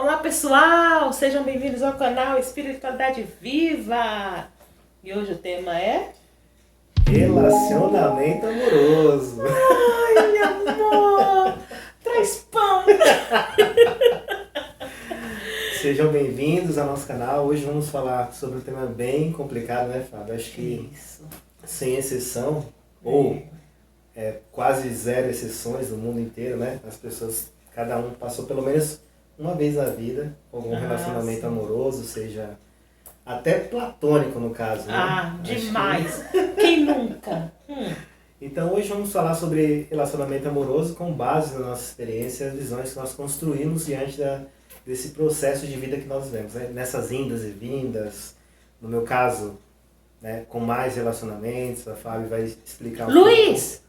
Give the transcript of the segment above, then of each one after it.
Olá pessoal, sejam bem-vindos ao canal Espiritualidade Viva! E hoje o tema é... Relacionamento amoroso. Ai, meu amor! Traz pão! Sejam bem-vindos ao nosso canal. Hoje vamos falar sobre um tema bem complicado, né, Fábio? Acho que, sem exceção, ou quase zero exceções no mundo inteiro, né? As pessoas, cada um passou pelo menos uma vez na vida com algum relacionamento amoroso, seja até platônico no caso, né? Ah, demais! Quem nunca? Então hoje vamos falar sobre relacionamento amoroso com base na nossa experiência e as visões que nós construímos diante desse processo de vida que nós vivemos, né? Nessas indas e vindas, no meu caso, né, com mais relacionamentos, a Fábio vai explicar Luiz!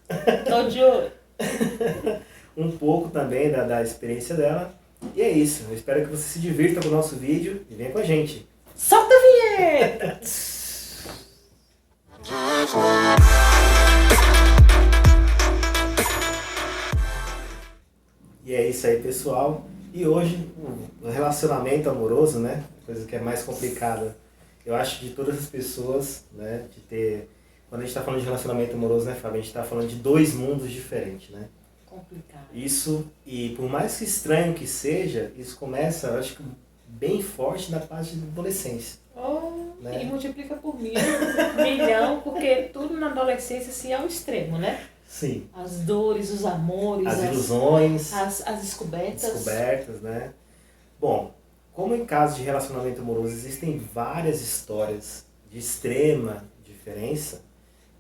Tô de olho! um pouco também da experiência dela. E é isso, eu espero que você se divirta com o nosso vídeo e venha com a gente. Solta a vinheta! E é isso aí, pessoal. E hoje, o relacionamento amoroso, né? Coisa que é mais complicada. Eu acho de todas as pessoas, né? De ter... Quando a gente está falando de relacionamento amoroso, né, Fábio? A gente está falando de dois mundos diferentes, né? Complicado. Isso, e por mais que estranho que seja, isso começa, eu acho que bem forte na fase da adolescência. E multiplica por milhão, porque tudo na adolescência assim, é o extremo, né? Sim. As dores, os amores, As ilusões, as descobertas. descobertas, né? Bom, como em caso de relacionamento amoroso existem várias histórias de extrema diferença,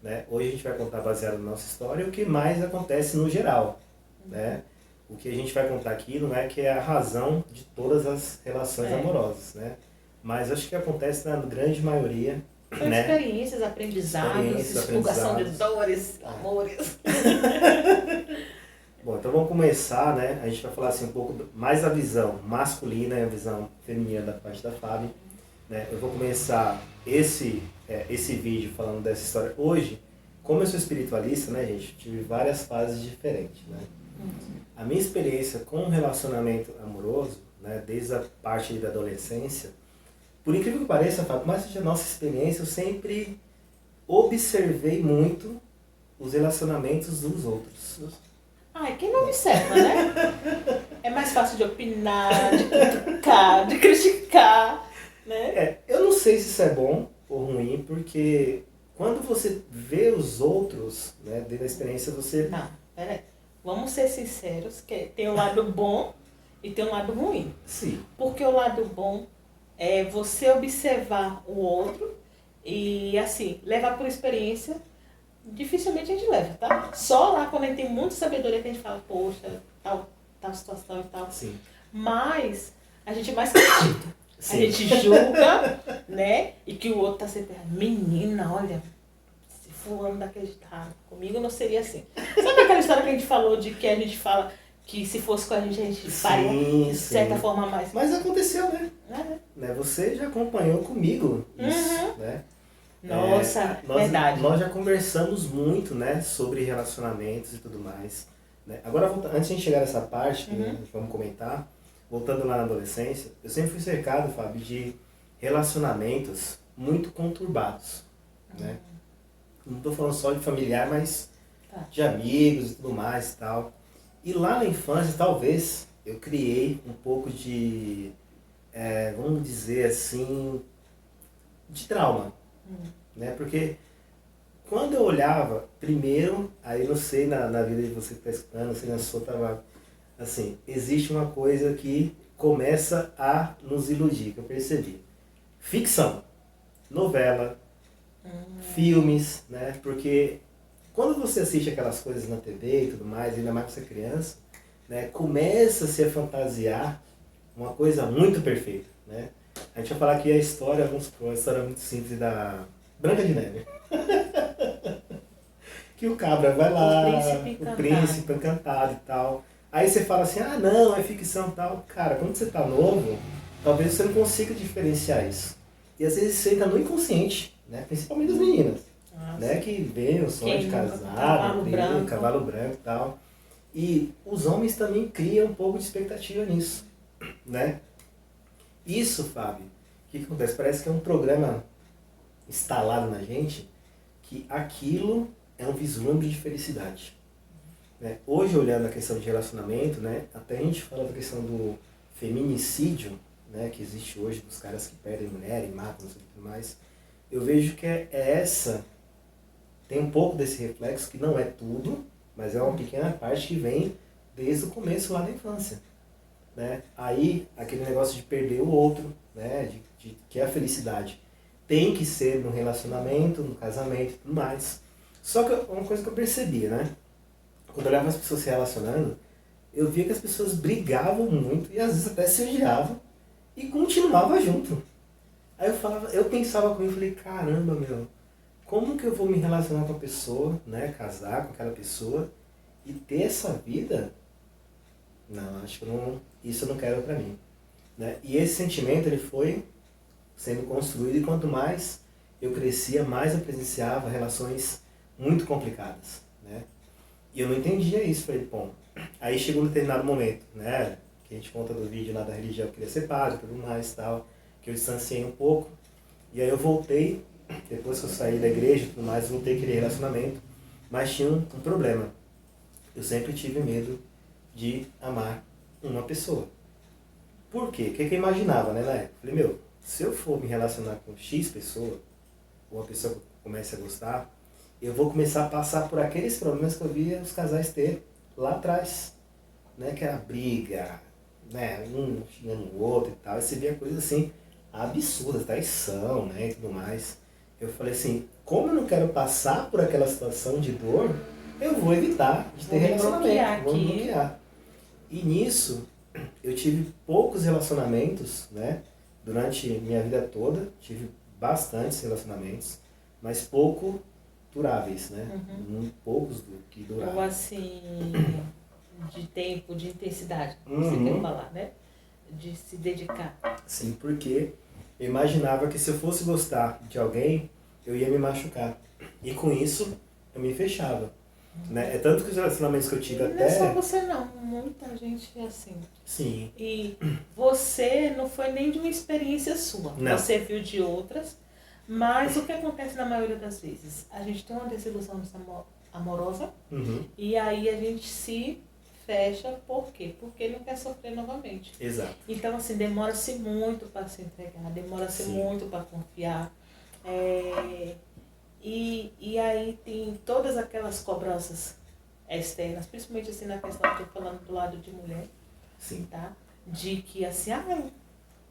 né? Hoje a gente vai contar baseado na nossa história o que mais acontece no geral, né? O que a gente vai contar aqui não é que é a razão de todas as relações amorosas, né? Mas acho que acontece na grande maioria. São né? experiências, aprendizados, expurgação de dores, amores. Bom, então vamos começar, né? A gente vai falar assim um pouco mais a visão masculina e a visão feminina da parte da Fábio, né? Eu vou começar esse vídeo falando dessa história hoje. Como eu sou espiritualista, né, gente? Tive várias fases diferentes, né? A minha experiência com um relacionamento amoroso, né, desde a parte da adolescência, por incrível que pareça, Fábio, mas seja a nossa experiência, eu sempre observei muito os relacionamentos dos outros. Ai, quem não observa, né? É mais fácil de opinar, de criticar, né? Eu não sei se isso é bom ou ruim, porque quando você vê os outros, né, dentro da experiência, você... Não, peraí. Vamos ser sinceros, que tem um lado bom e tem um lado ruim. Sim. Porque o lado bom é você observar o outro e, assim, levar por experiência. Dificilmente a gente leva, tá? Só lá quando a gente tem muita sabedoria que a gente fala, poxa, tal situação e tal. Sim. Mas a gente mais critica. Sim. A gente julga, né? E que o outro tá sempre, menina, olha, se fulano daquele tá comigo não seria assim. Sabe aquela história que a gente falou de que a gente fala que se fosse com a gente faria de certa forma mais. Mas aconteceu, né? Você já acompanhou comigo isso, né? Nossa, verdade. Nós já conversamos muito, né, sobre relacionamentos e tudo mais, né? Agora, antes de a gente chegar nessa parte, que vamos comentar, voltando lá na adolescência, eu sempre fui cercado, Fábio, de relacionamentos muito conturbados, né? Não estou falando só de familiar, mas de amigos e tudo mais e tal. E lá na infância, talvez, eu criei um pouco de, vamos dizer assim, de trauma. Né? Porque quando eu olhava, primeiro, aí não sei na vida de você que está escutando, não sei na sua trabalho, assim, existe uma coisa que começa a nos iludir, que eu percebi. Ficção, novela, filmes, né? Porque quando você assiste aquelas coisas na TV e tudo mais, ainda mais quando você é criança, né? Começa-se a fantasiar uma coisa muito perfeita, né? A gente vai falar aqui a história, vamos supor, uma história muito simples da Branca de Neve. Que o cabra vai lá, o príncipe encantado e tal. Aí você fala assim, ah não, é ficção e tal. Cara, quando você tá novo, talvez você não consiga diferenciar isso. E às vezes você entra no inconsciente, né? Principalmente das meninas. Né? Que vê o sonho de casado, cavalo branco e tal. E os homens também criam um pouco de expectativa nisso, né? Isso, Fábio, o que acontece? Parece que é um programa instalado na gente que aquilo é um vislumbre de felicidade. Né? Hoje, olhando a questão de relacionamento, né, até a gente fala da questão do feminicídio, né, que existe hoje, dos caras que perdem mulher e matam e tudo mais, eu vejo que tem um pouco desse reflexo, que não é tudo, mas é uma pequena parte que vem desde o começo lá da infância. Né? Aí, aquele negócio de perder o outro, né, que é a felicidade tem que ser no relacionamento, no casamento e tudo mais. Só que uma coisa que eu percebia, né? Quando eu olhava as pessoas se relacionando, eu via que as pessoas brigavam muito e às vezes até se odiavam e continuavam junto. Aí eu pensava comigo, falei, caramba, meu, como que eu vou me relacionar com a pessoa, né, casar com aquela pessoa e ter essa vida? Não, acho que isso eu não quero pra mim. Né? E esse sentimento, ele foi sendo construído e quanto mais eu crescia, mais eu presenciava relações muito complicadas. Né? E eu não entendia isso, falei, bom, aí chegou um determinado momento, né, que a gente conta do vídeo lá da religião, eu queria ser padre e tudo mais tal, que eu distanciei um pouco, e aí eu voltei, depois que eu saí da igreja e tudo mais, voltei a querer relacionamento, mas tinha um problema. Eu sempre tive medo de amar uma pessoa. Por quê? O que eu imaginava, né, na época? Falei, meu, se eu for me relacionar com X pessoa, ou uma pessoa que eu comece a gostar, eu vou começar a passar por aqueles problemas que eu via os casais ter lá atrás. Né? Que era briga, né? Um xingando o outro e tal. E você via coisas assim, absurdas, traição, né? E tudo mais. Eu falei assim, como eu não quero passar por aquela situação de dor, eu vou evitar de ter relacionamento. Vou bloquear. E nisso, eu tive poucos relacionamentos, né? Durante minha vida toda, tive bastantes relacionamentos, mas pouco duráveis, né? Poucos que duraram. Ou assim, de tempo, de intensidade, você quer falar, né? De se dedicar. Sim, porque eu imaginava que se eu fosse gostar de alguém, eu ia me machucar. E com isso, eu me fechava. Né? É tanto que os relacionamentos que eu tive e até... Não é só você não, muita gente é assim. Sim. E você não foi nem de uma experiência sua. Não. Você viu de outras. Mas o que acontece na maioria das vezes? A gente tem uma desilusão amorosa e aí a gente se fecha. Por quê? Porque não quer sofrer novamente. Exato. Então, assim, demora-se muito para se entregar, demora-se muito para confiar. E aí tem todas aquelas cobranças externas, principalmente assim na questão que eu estou falando do lado de mulher. Sim. Tá? De que assim,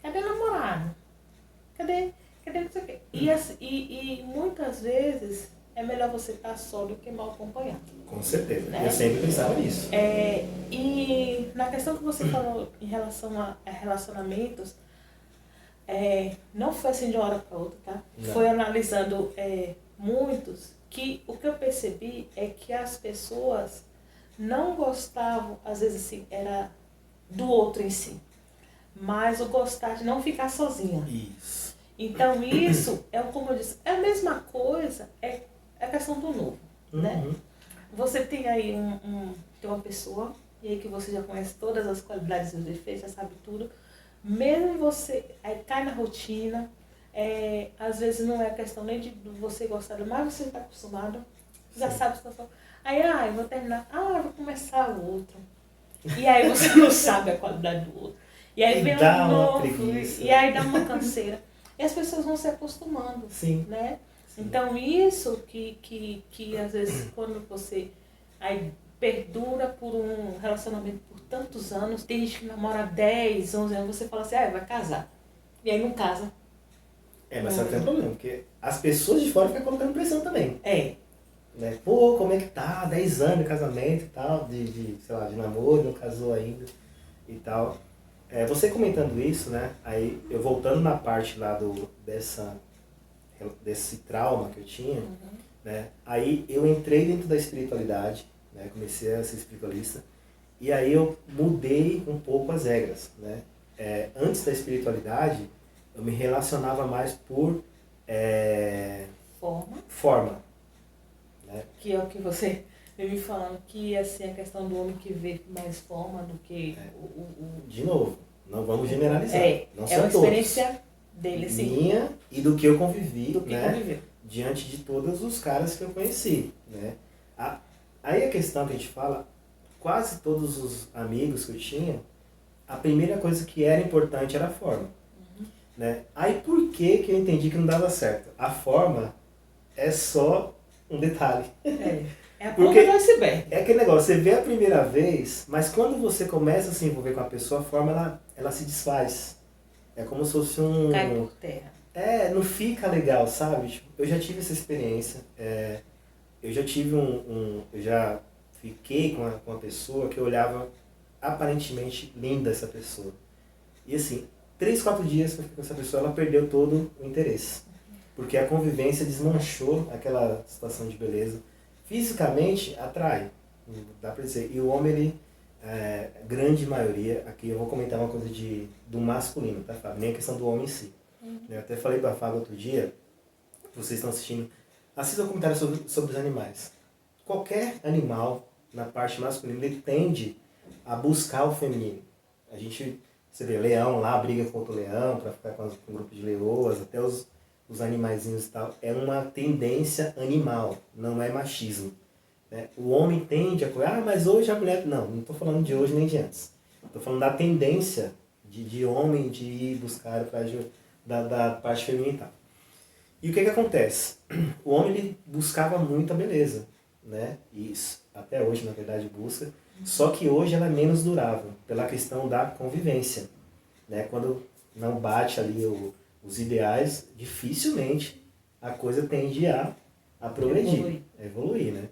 cadê o namorado? Cadê não sei o quê? E muitas vezes é melhor você estar só do que mal acompanhado. Com certeza, né? Eu sempre pensava nisso. E na questão que você falou em relação a relacionamentos, não foi assim de uma hora para outra, tá? Não. Foi analisando muitos, que o que eu percebi é que as pessoas não gostavam, às vezes assim, era do outro em si, mas o gostar de não ficar sozinha. Isso. Então isso é, como eu disse, é a mesma coisa, é a questão do novo, né? Você tem aí tem uma pessoa, e aí que você já conhece todas as qualidades e os defeitos, já sabe tudo, mesmo você cai na rotina, às vezes não é questão nem de você gostar, mas você está acostumado, já sabe a situação. Aí, eu vou terminar, eu vou começar o outro. E aí você não sabe a qualidade do outro. E aí vem um novo, e aí dá uma canseira. E as pessoas vão se acostumando. Sim. Né? Sim. Então isso que às vezes quando você aí perdura por um relacionamento por tantos anos, tem gente que namora 10, 11 anos, você fala assim, vai casar. E aí não casa. Mas só tem um problema, porque as pessoas de fora ficam colocando pressão também. Né? Pô, como é que tá? 10 anos de casamento e tal, sei lá, de namoro, não casou ainda e tal. Você comentando isso, né? Aí eu voltando na parte lá desse trauma que eu tinha, né? Aí eu entrei dentro da espiritualidade, né? Comecei a ser espiritualista, e aí eu mudei um pouco as regras, né? Antes da espiritualidade, eu me relacionava mais por forma. Né? Que é o que você veio me falando, que assim, a questão do homem que vê mais forma do que De novo, Não vamos generalizar. Não é são uma todos. experiência dele, assim. Minha e do que eu convivi, Do que né? conviveu. Diante de todos os caras que eu conheci, né? Aí a questão que a gente fala, quase todos os amigos que eu tinha, a primeira coisa que era importante era a forma. Né? Aí por que eu entendi que não dava certo? A forma é só um detalhe. É a ponta do iceberg. É aquele negócio, você vê a primeira vez, mas quando você começa a se envolver com a pessoa, a forma ela se desfaz. É como se fosse um... Cai por terra. não fica legal, sabe? Tipo, eu já tive essa experiência. Eu já tive eu já fiquei com uma pessoa que eu olhava aparentemente linda essa pessoa. E assim, 3, 4 dias que eu fiquei com essa pessoa, ela perdeu todo o interesse. Porque a convivência desmanchou aquela situação de beleza. Fisicamente, atrai, dá pra dizer. E o homem, ele, grande maioria, aqui eu vou comentar uma coisa do masculino, tá, Fábio? Nem a questão do homem em si. Eu até falei pra Fábio outro dia, vocês estão assistindo, assista um comentário sobre os animais. Qualquer animal, na parte masculina, ele tende a buscar o feminino. Você vê, leão lá briga contra o leão para ficar com um grupo de leoas, até os animaizinhos e tal. É uma tendência animal, não é machismo. Né? O homem tende a coisa, mas hoje a mulher... Não estou falando de hoje nem de antes. Estou falando da tendência de homem de ir buscar da parte feminina e tal. E o que acontece? O homem ele buscava muito a beleza, né? Isso, até hoje na verdade busca. Só que hoje ela é menos durável, pela questão da convivência. Né? Quando não bate ali os ideais, dificilmente a coisa tende a progredir, a evoluir. Né?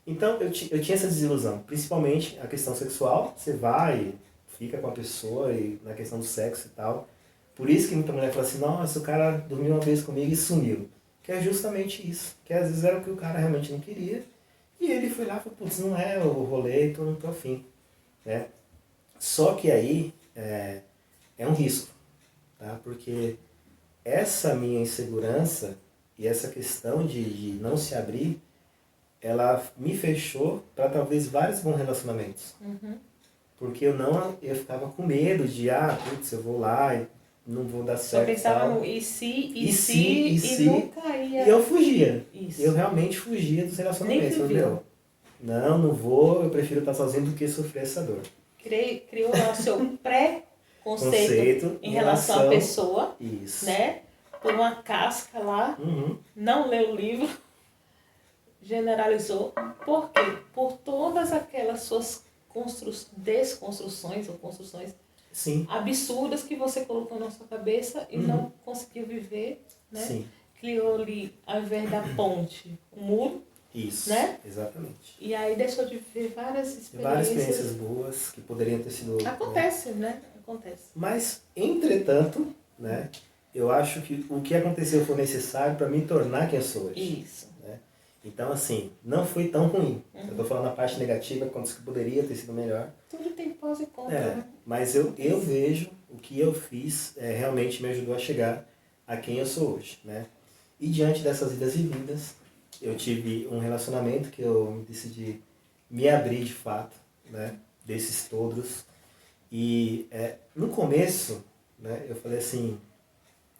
Então eu tinha essa desilusão, principalmente a questão sexual. Você vai, fica com a pessoa e na questão do sexo e tal. Por isso que muita mulher fala assim, nossa, o cara dormiu uma vez comigo e sumiu. Que é justamente isso, que às vezes era o que o cara realmente não queria. E ele foi lá e falou, putz, não é o rolê, então não tô afim. Né? Só que aí é um risco, tá? Porque essa minha insegurança e essa questão de não se abrir, ela me fechou para talvez vários bons relacionamentos. Porque eu ficava com medo de, putz, eu vou lá e não vou dar certo. Só pensava no e nunca ia. E eu fugia. Isso. Eu realmente fugia dos relacionamentos. Não vou, eu prefiro estar sozinho do que sofrer essa dor. Criou o seu pré-conceito em relação à pessoa. Isso. Né? Por uma casca lá, não leu o livro, generalizou. Por quê? Por todas aquelas suas desconstruções ou construções absurdas que você colocou na sua cabeça e não conseguiu viver, né? Sim. Criou ali, ao invés da ponte, um muro. Isso, né? Exatamente. E aí deixou de viver várias experiências. Várias experiências boas que poderiam ter sido... Acontece, né? Acontece. Mas, entretanto, né? Eu acho que o que aconteceu foi necessário para me tornar quem eu sou hoje. Isso. Né? Então, assim, não foi tão ruim. Eu tô falando a parte negativa, quanto que poderia ter sido melhor. Tudo tem pós e contra, né? Mas eu vejo o que eu fiz realmente me ajudou a chegar a quem eu sou hoje, né? E diante dessas idas e vindas, eu tive um relacionamento que eu decidi me abrir de fato, né? Desses todos. E no começo, né? Eu falei assim,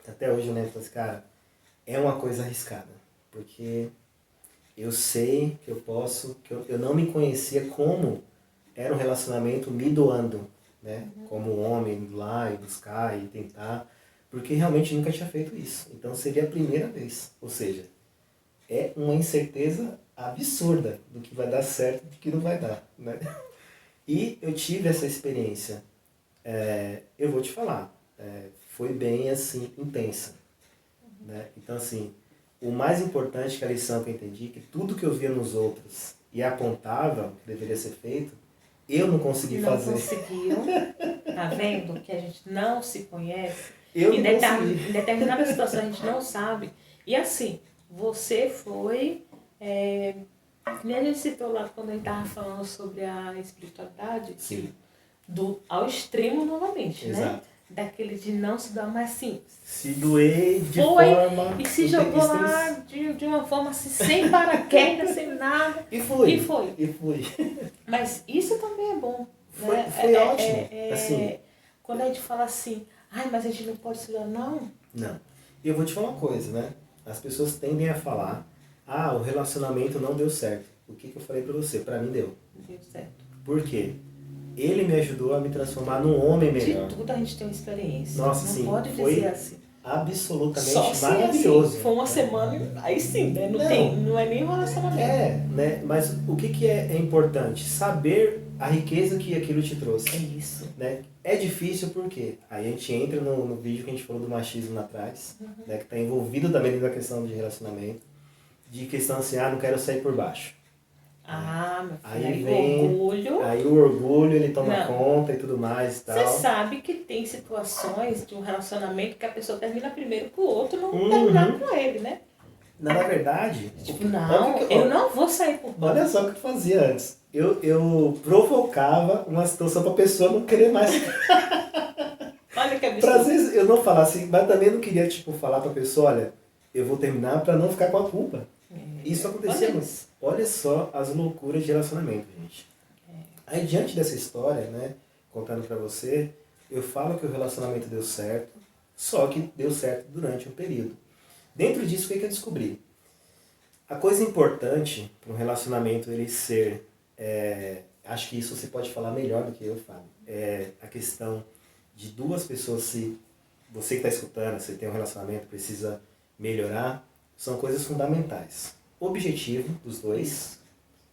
até hoje eu lembro, falei assim, cara, é uma coisa arriscada, porque eu sei que eu posso, que eu não me conhecia como era um relacionamento me doando, né? Como homem, ir lá e buscar e tentar, porque realmente nunca tinha feito isso. Então seria a primeira vez, ou seja, é uma incerteza absurda do que vai dar certo e do que não vai dar, né? E eu tive essa experiência, eu vou te falar, foi bem assim, intensa, né? Então assim, o mais importante que a lição que eu entendi, que tudo que eu via nos outros e apontava que deveria ser feito, eu não consegui fazer. Não conseguiu. Tá vendo que a gente não se conhece? Eu em não consegui. Em determinada situação a gente não sabe. E assim, você foi... nem a gente citou lá quando a gente estava falando sobre a espiritualidade. Sim. Ao extremo novamente, Exato. né? Daquele de não se doar, mas sim. Se doer de foi forma... E se jogou lá de uma forma assim, sem paraquedas, sem nada. E foi. E fui. Mas isso também é bom. Foi, né? foi ótimo. Assim. quando a gente fala assim, ai, mas a gente não pode se dar, não. Não. E eu vou te falar uma coisa, né? As pessoas tendem a falar, o relacionamento não deu certo. O que eu falei pra você? Pra mim deu. Deu certo. Por quê? Ele me ajudou a me transformar num homem melhor. De tudo a gente tem uma experiência. Nossa, não sim, pode foi dizer assim. absolutamente Só se maravilhoso. assim, foi uma semana, aí sim, né? Não é nem um relacionamento. Né? Mas o que é importante? Saber a riqueza que aquilo te trouxe. É isso. Né? É difícil porque aí a gente entra no vídeo que a gente falou do machismo lá atrás, né? Que está envolvido também na questão de relacionamento, de questão assim, não quero sair por baixo. Meu filho, Aí vem o orgulho. Aí o orgulho ele toma conta e tudo mais e tal. Você sabe que tem situações de um relacionamento que a pessoa termina primeiro pro outro não terminar com ele, né? Na verdade, tipo, eu não vou sair por baixo. Olha só o que eu fazia antes. Eu provocava uma situação pra pessoa não querer mais. Olha que absurdo. Pra às vezes eu não falar assim, mas também não queria falar pra pessoa, olha, eu vou terminar pra não ficar com a culpa. Isso acontecia muito. Olha só as loucuras de relacionamento, gente. Aí diante dessa história, né, contando pra você, eu falo que o relacionamento deu certo, só que deu certo durante um período. Dentro disso, o que eu descobri? A coisa importante para um relacionamento ele ser, acho que isso você pode falar melhor do que eu, Fábio, é a questão de duas pessoas, se você que está escutando, se tem um relacionamento, precisa melhorar, são coisas fundamentais. O objetivo dos dois,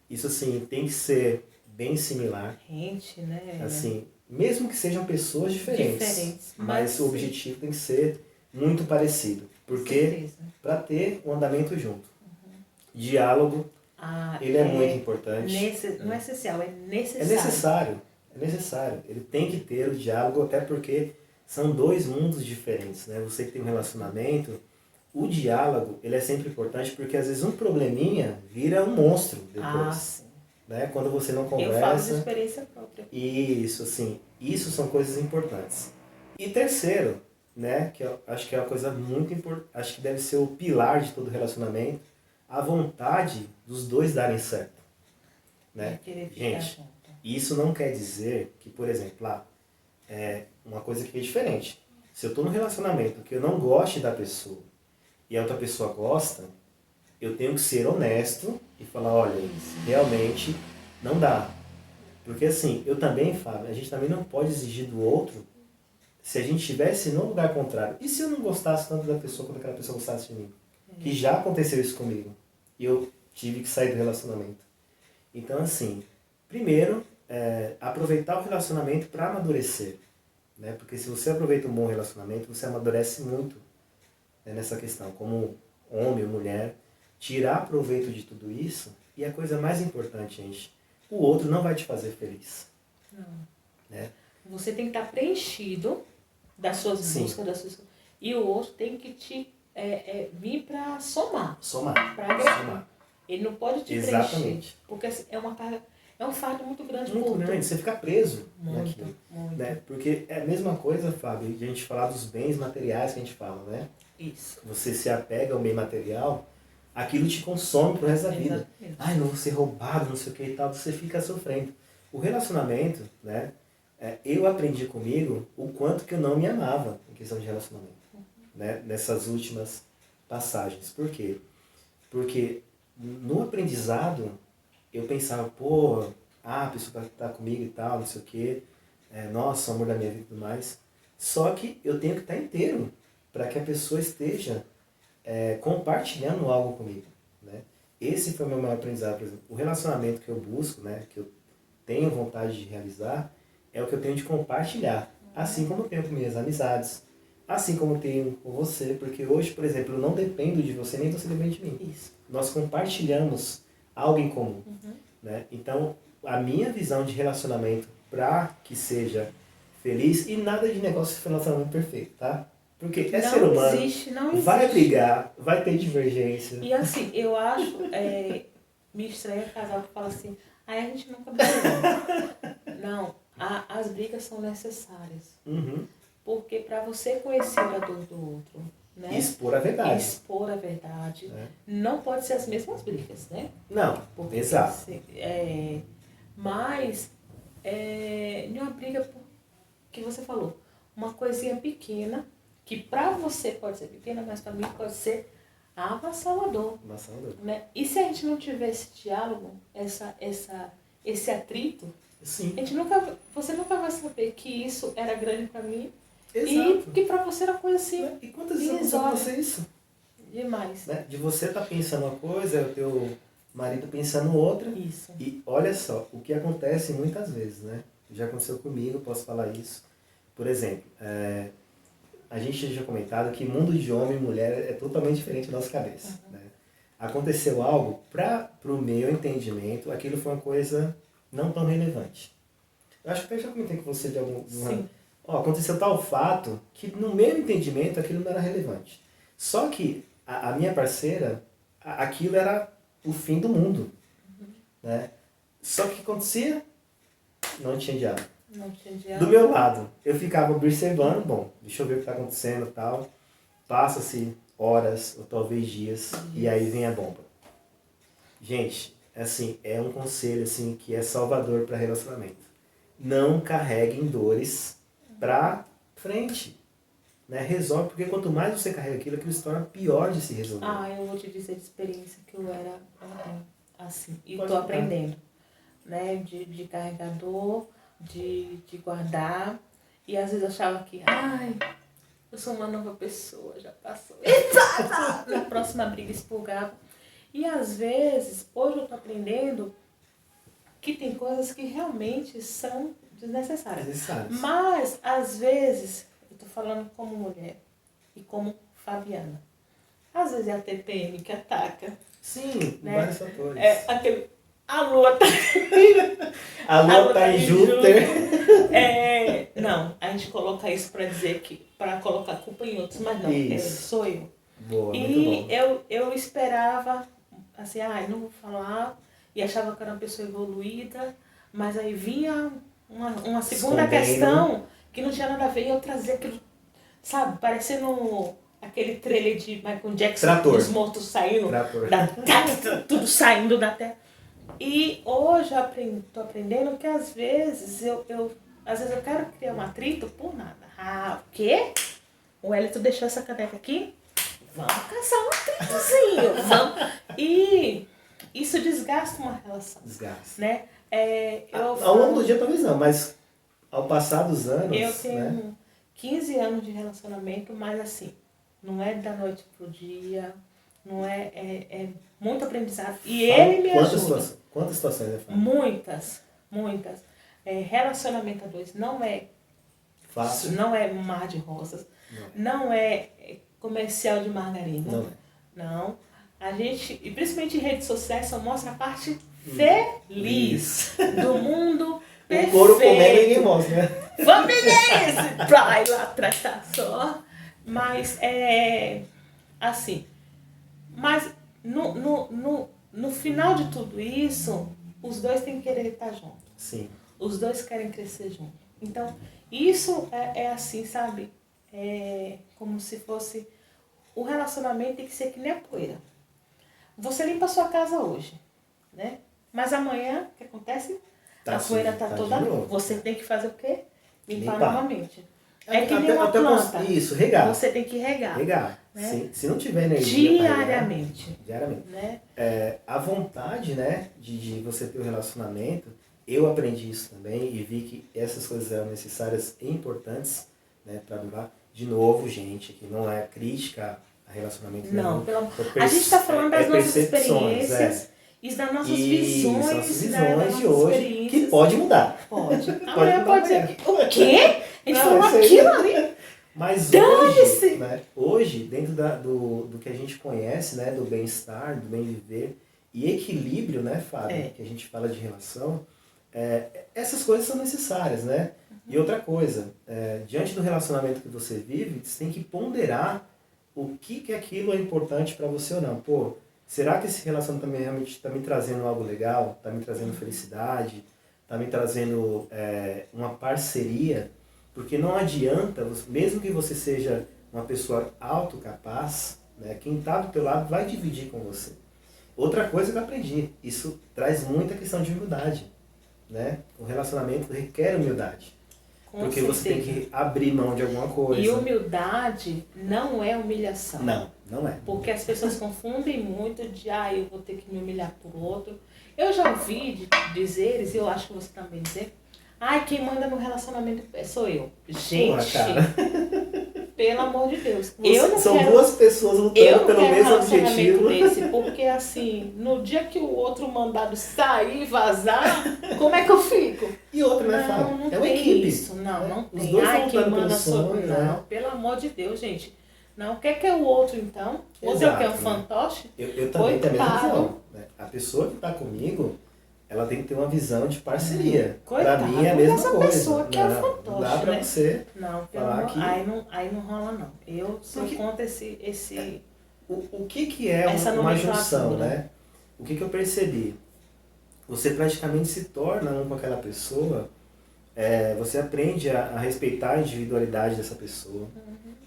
isso assim, tem que ser bem similar. Gente, né? Assim, mesmo que sejam pessoas diferentes mas o objetivo tem que ser muito parecido. Porque para ter um andamento junto. Diálogo, ele é muito importante. Não é essencial, é necessário. É necessário. Ele tem que ter o diálogo, até porque são dois mundos diferentes. Né? Você que tem um relacionamento, o diálogo ele é sempre importante porque às vezes um probleminha vira um monstro depois. Sim. Né? Quando você não conversa. Eu falo de experiência própria. Isso, assim. Isso são coisas importantes. E terceiro, né, que eu acho que é uma coisa muito importante, acho que deve ser o pilar de todo relacionamento, a vontade dos dois darem certo. Né? Gente, isso não quer dizer que, por exemplo, uma coisa que é diferente. Se eu estou num relacionamento que eu não gosto da pessoa e a outra pessoa gosta, eu tenho que ser honesto e falar, olha, realmente não dá. Porque assim, eu também, Fábio, a gente também não pode exigir do outro se a gente estivesse no lugar contrário. E se eu não gostasse tanto da pessoa quanto aquela pessoa gostasse de mim? Que já aconteceu isso comigo. E eu tive que sair do relacionamento. Então, assim, primeiro, aproveitar o relacionamento para amadurecer. Né? Porque se você aproveita um bom relacionamento, você amadurece muito, né, nessa questão. Como homem ou mulher, tirar proveito de tudo isso. E a coisa mais importante, gente, o outro não vai te fazer feliz. Não. Né? Você tem que estar preenchido das suas buscas, e o outro tem que te vir para somar. Para agregar. Ele não pode te preencher. Porque assim, é um fardo muito grande. Muito grande, você fica preso naquilo. Muito. Né? Porque é a mesma coisa, Fábio, de a gente falar dos bens materiais que a gente fala, né? Isso. Você se apega ao bem material, aquilo te consome pro resto da vida. Ai, não vou ser roubado, não sei o que e tal, você fica sofrendo. O relacionamento, né? Eu aprendi comigo o quanto que eu não me amava em questão de relacionamento, né? Nessas últimas passagens. Por quê? Porque no aprendizado eu pensava, a pessoa tá comigo e tal, não sei o quê, nossa, o amor da minha vida e tudo mais. Só que eu tenho que estar inteiro para que a pessoa esteja compartilhando algo comigo, né? Esse foi o meu maior aprendizado, por exemplo. O relacionamento que eu busco, né, que eu tenho vontade de realizar, é o que eu tenho de compartilhar. Assim como eu tenho com minhas amizades, assim como eu tenho com você, porque hoje, por exemplo, eu não dependo de você, nem você depende de mim. Isso. Nós compartilhamos algo em comum. Né? Então, a minha visão de relacionamento para que seja feliz, e nada de negócio de relacionamento perfeito, tá? Porque não ser humano, não existe. Vai brigar, vai ter divergência. E assim, eu acho, me estranha casal que fala assim, a gente nunca brigou. Não, as brigas são necessárias. Porque para você conhecer a dor do outro, né? Expor a verdade. Expor a verdade. Não pode ser as mesmas brigas, né? Não, porque, exato. Mas, não é uma briga que você falou. uma coisinha pequena, que para você pode ser pequena, mas para mim pode ser avassalador. Né? E se a gente não tiver esse diálogo, esse atrito, Sim. Você nunca vai saber que isso era grande para mim. Exato. E que para você era coisa assim. E quantas vezes aconteceu com você isso? Demais. Né? De você estar pensando uma coisa, o teu marido pensando outra. Isso. E olha só, o que acontece muitas vezes, né? Já aconteceu comigo, posso falar isso. Por exemplo, a gente já comentado que mundo de homem e mulher é totalmente diferente da nossa cabeça. Né? Aconteceu algo, para o meu entendimento, aquilo foi uma coisa não tão relevante. Eu acho que eu já comentei com você de algum... Sim. Aconteceu tal fato que no meu entendimento aquilo não era relevante. Só que a minha parceira, aquilo era o fim do mundo. Né? Só que o que acontecia? Não tinha diálogo. Não tinha diálogo. Do meu lado, eu ficava observando, bom, deixa eu ver o que está acontecendo e tal. Passa-se horas ou talvez dias e aí vem a bomba. Gente, assim, é um conselho assim, que é salvador para relacionamento. Não carreguem dores pra frente. Né? Resolve, porque quanto mais você carrega aquilo se torna pior de se resolver. Eu vou te dizer de experiência que eu era assim. E Pode tô ficar. aprendendo. Né? De carregador, de guardar. E às vezes eu achava que, eu sou uma nova pessoa, já passou. Na próxima briga expurgava. E às vezes, hoje eu tô aprendendo que tem coisas que realmente são desnecessárias. Mas, às vezes, eu tô falando como mulher e como Fabiana. Às vezes é a TPM que ataca. Sim, né? Vários fatores. A lua tá... a lua tá em Júpiter. Não, a gente coloca isso pra dizer que... Pra colocar a culpa em outros, mas não, sou eu. Boa, e muito bom. eu esperava, assim, não vou falar... E achava que era uma pessoa evoluída, mas aí vinha uma segunda questão que não tinha nada a ver e eu trazia aquilo, sabe, parecendo aquele trailer de Michael Jackson, dos mortos saindo, tudo saindo da terra. E hoje eu tô aprendendo que às vezes eu quero criar um atrito por nada. O quê? O Elito deixou essa caneca aqui? Vamos caçar um atritozinho, vamos. E... isso desgasta uma relação. Desgasta. Né? Ao longo do dia talvez não, mas ao passar dos anos... Eu tenho 15 anos de relacionamento, mas assim, não é da noite pro dia, não é muito aprendizado. E ele me ajuda. Quantas situações é fácil? Muitas. Relacionamento a dois não é fácil, não é mar de rosas, não é comercial de margarina. Não. A gente, e principalmente em redes sociais, só mostra a parte feliz do mundo perfeito. O couro comendo ninguém mostra, né? Vamos ver isso! Vai lá atrás, tá só. Mas assim. Mas no final de tudo isso, os dois têm que querer estar juntos. Sim. Os dois querem crescer juntos. Então, isso é assim, sabe? É como se fosse... O relacionamento tem que ser que nem a poeira. Você limpa a sua casa hoje, né? Mas amanhã, o que acontece? A poeira tá toda... Você tem que fazer o quê? Limpar novamente. É que nem uma planta. Isso, regar. Você tem que regar. Né? Se não tiver energia diariamente. Né? A vontade, né, de você ter um relacionamento, eu aprendi isso também e vi que essas coisas eram necessárias e importantes, né, para durar. De novo, gente, que não é crítica a relacionamento. Não, a gente está falando das nossas experiências e das nossas visões. Nossas visões de hoje, que pode mudar. Pode. Amanhã pode dizer que, o quê? A gente falou aquilo ali. Mas hoje, dentro do que a gente conhece, né, do bem-estar, do bem viver e equilíbrio, né, Fábio, que a gente fala de relação, essas coisas são necessárias, né? E outra coisa, diante do relacionamento que você vive, você tem que ponderar o que aquilo é importante para você ou não. Pô, será que esse relacionamento realmente está me trazendo algo legal? Está me trazendo felicidade? Está me trazendo uma parceria? Porque não adianta, mesmo que você seja uma pessoa autocapaz, né, quem está do teu lado vai dividir com você. Outra coisa que eu aprendi, isso traz muita questão de humildade. Né? O relacionamento requer humildade. Porque você tem que abrir mão de alguma coisa. E humildade não é humilhação. Não é. Porque as pessoas confundem muito de, eu vou ter que me humilhar por outro. Eu já ouvi dizeres, e eu acho que você também dizer, quem manda no relacionamento sou eu. Gente, pelo amor de Deus. São duas pessoas lutando pelo mesmo objetivo. Desse, porque assim, no dia que o outro mandado sair, vazar, como é que eu fico? E outra, né, Fábio? Não é uma tem equipe. Isso, não Os tem. dois Quem manda pelo sou sonho, eu. né? Não, pelo amor de Deus, gente. Não, quer que é o outro então? O outro é o que? Um fantoche? Eu também tenho a mesma visão. Né? A pessoa que está comigo, ela tem que ter uma visão de parceria. Para mim é a mesma coisa. Pessoa que é o fantoche, não dá pra você falar que... Aí não rola não. Eu sou contra esse... O que é uma junção, né? O que eu percebi? Você praticamente se torna um com aquela pessoa, você aprende a respeitar a individualidade dessa pessoa,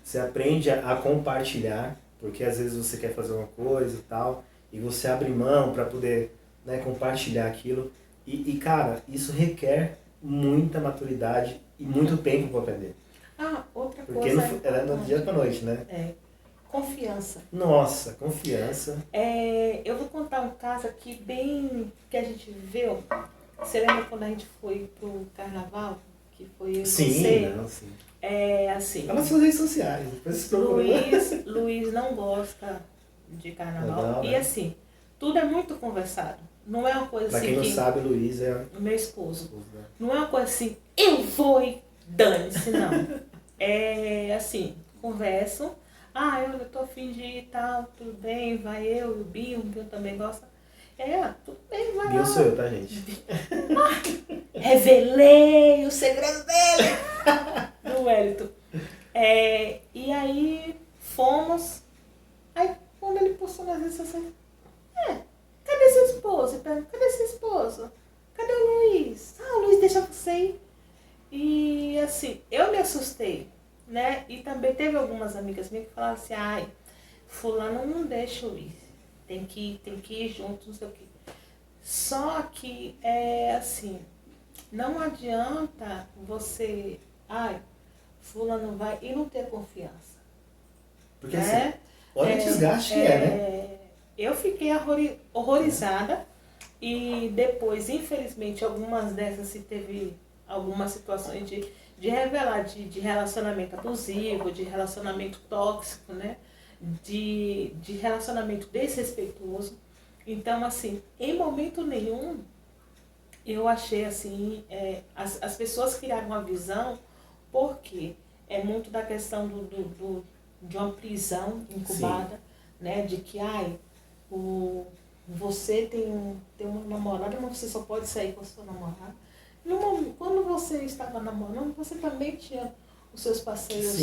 você aprende a compartilhar, porque às vezes você quer fazer uma coisa e tal, e você abre mão para poder, né, compartilhar aquilo. E, cara, isso requer muita maturidade e muito tempo para aprender. Outra coisa... Porque era do dia para noite, né? Confiança. Nossa, confiança. Eu vou contar um caso aqui bem que a gente viveu. Você lembra quando a gente foi pro carnaval? Que foi você? Sim. Assim. Tá nas suas redes sociais. Luiz não gosta de carnaval. Legal, e né? assim, tudo é muito conversado. Não é uma coisa pra assim. Pra quem não sabe, Luiz é meu esposo. Não é uma coisa assim, eu vou e dane-se, não. É assim, conversam. Eu tô afim de ir e tal, tudo bem, vai eu e o Binho também gosta. Tudo bem, vai lá. Binho sou eu, tá, gente? Revelei o segredo dele no Wellington. E aí fomos. Aí quando ele postou nas redes sociais, cadê seu esposo? Eu pergunto, cadê seu esposo? Cadê o Luiz? O Luiz deixa você ir. E assim, eu me assustei. Né? E também teve algumas amigas minhas que falaram assim, fulano não deixa eu ir, tem que ir junto, não sei o quê. Só que assim, não adianta você, fulano vai e não ter confiança. Porque assim, olha o desgaste que né? Eu fiquei horrorizada e depois, infelizmente, algumas dessas se teve algumas situações de revelar de relacionamento abusivo, de relacionamento tóxico, né? De relacionamento desrespeituoso. Então, assim, em momento nenhum, eu achei assim, as pessoas criaram uma visão, porque é muito da questão de uma prisão incubada, né? De que, você tem uma namorada, mas você só pode sair com a sua namorada. Quando você estava namorando, você também tinha os seus parceiros,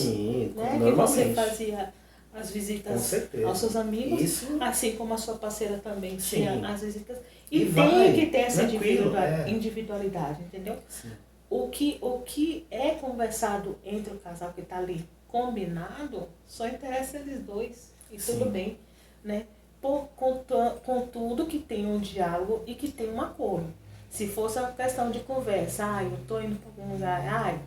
né? Que você fazia as visitas aos seus amigos, assim como a sua parceira também tinha as visitas. E tem que ter essa individualidade, entendeu? Sim. O que é conversado entre o casal que está ali combinado, só interessa eles dois. E tudo bem, né? Contudo que tem um diálogo e que tem um acordo. Se fosse uma questão de conversa, eu tô indo para algum lugar,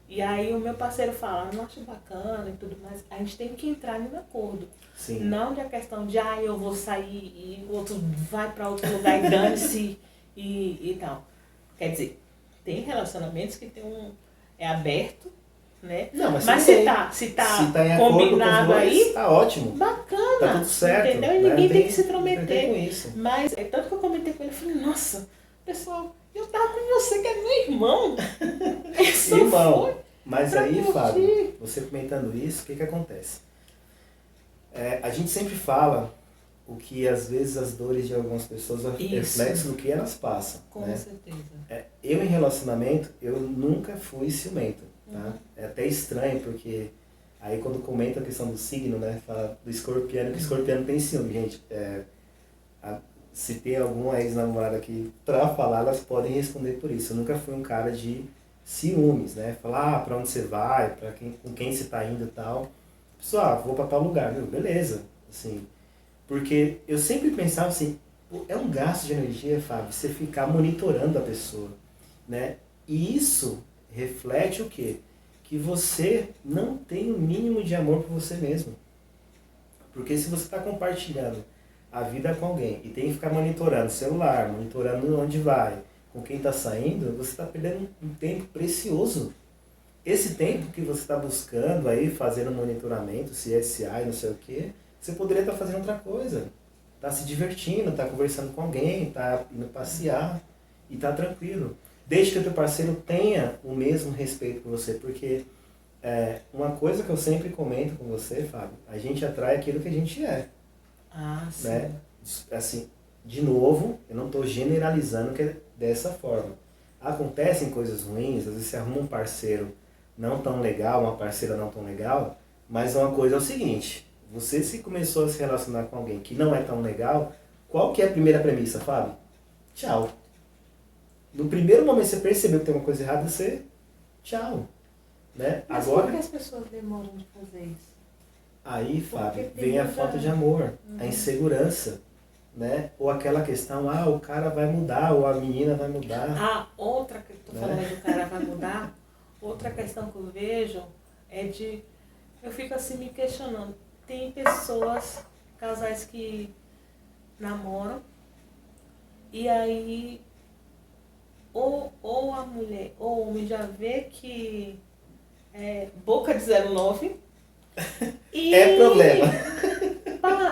e aí o meu parceiro fala, não acho bacana e tudo mais, a gente tem que entrar em acordo. Sim. Não de a questão de, eu vou sair e o outro vai para outro lugar e dane-se e tal. Quer dizer, tem relacionamentos que tem aberto, né? Não, mas se tá combinado aí, tá ótimo. Bacana. Tá tudo certo. Entendeu? E ninguém tem que se intrometer. Com isso. Mas tanto que eu comentei com ele, eu falei, nossa, pessoal, eu tava com você, que é meu irmão. Irmão. Mas aí, Fábio, você comentando isso, o que acontece? A gente sempre fala o que às vezes as dores de algumas pessoas é reflexo do que elas passam. Com certeza. Eu em relacionamento, eu nunca fui ciumento. Tá? É até estranho, porque aí quando comenta a questão do signo, né? Fala do escorpiano, que o escorpiano tem ciúme, gente. Se tem alguma ex-namorada aqui pra falar, elas podem responder por isso. Eu nunca fui um cara de ciúmes, né? Falar pra onde você vai, com quem você tá indo e tal. Pessoal, vou pra tal lugar, meu, beleza. Assim, porque eu sempre pensava assim, é um gasto de energia, Fábio, você ficar monitorando a pessoa, né? E isso reflete o quê? Que você não tem o mínimo de amor por você mesmo. Porque se você está compartilhando a vida com alguém e tem que ficar monitorando o celular, monitorando onde vai, com quem está saindo, você está perdendo um tempo precioso. Esse tempo que você está buscando aí, fazendo monitoramento, CSI, não sei o quê, você poderia estar fazendo outra coisa. Tá se divertindo, tá conversando com alguém, tá indo passear e tá tranquilo. Desde que o teu parceiro tenha o mesmo respeito por você, porque uma coisa que eu sempre comento com você, Fábio, a gente atrai aquilo que a gente é. Ah, sim. Né? Assim, de novo, eu não estou generalizando que é dessa forma. Acontecem coisas ruins, às vezes você arruma um parceiro não tão legal, uma parceira não tão legal, mas uma coisa é o seguinte, você se começou a se relacionar com alguém que não é tão legal, qual que é a primeira premissa, Fábio? Tchau. No primeiro momento que você percebeu que tem uma coisa errada, você... Tchau. Né? Mas agora, por que as pessoas demoram de fazer isso? Aí, Fábio, Porque vem a tem falta muita- de amor, a insegurança, né? Ou aquela questão, o cara vai mudar, ou a menina vai mudar. Outra que eu tô falando aí do cara vai mudar, outra questão que eu vejo é de... Eu fico assim me questionando. Tem pessoas, casais que namoram, e aí ou a mulher ou o homem já vê que é boca de 09 e, É problema.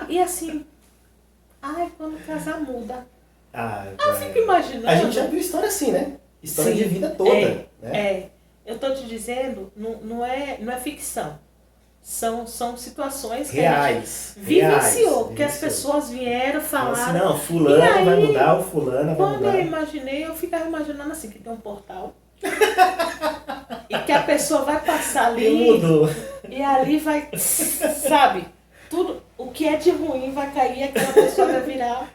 E assim, quando casar muda. Eu fico Velho. imaginando. A gente já viu história assim, né? História Sim, de vida toda. Né? Eu tô te dizendo, não é ficção. São situações que Reais. a gente vivenciou, reais, que as pessoas vieram, Fala assim, falaram. não, fulano E aí, vai mudar, o fulano vai Quando mudar. eu imaginei, eu ficava imaginando assim, que tem um portal. E que a pessoa vai passar ali. E mudou. E ali vai, sabe, tudo, o que é de ruim vai cair e aquela pessoa vai virar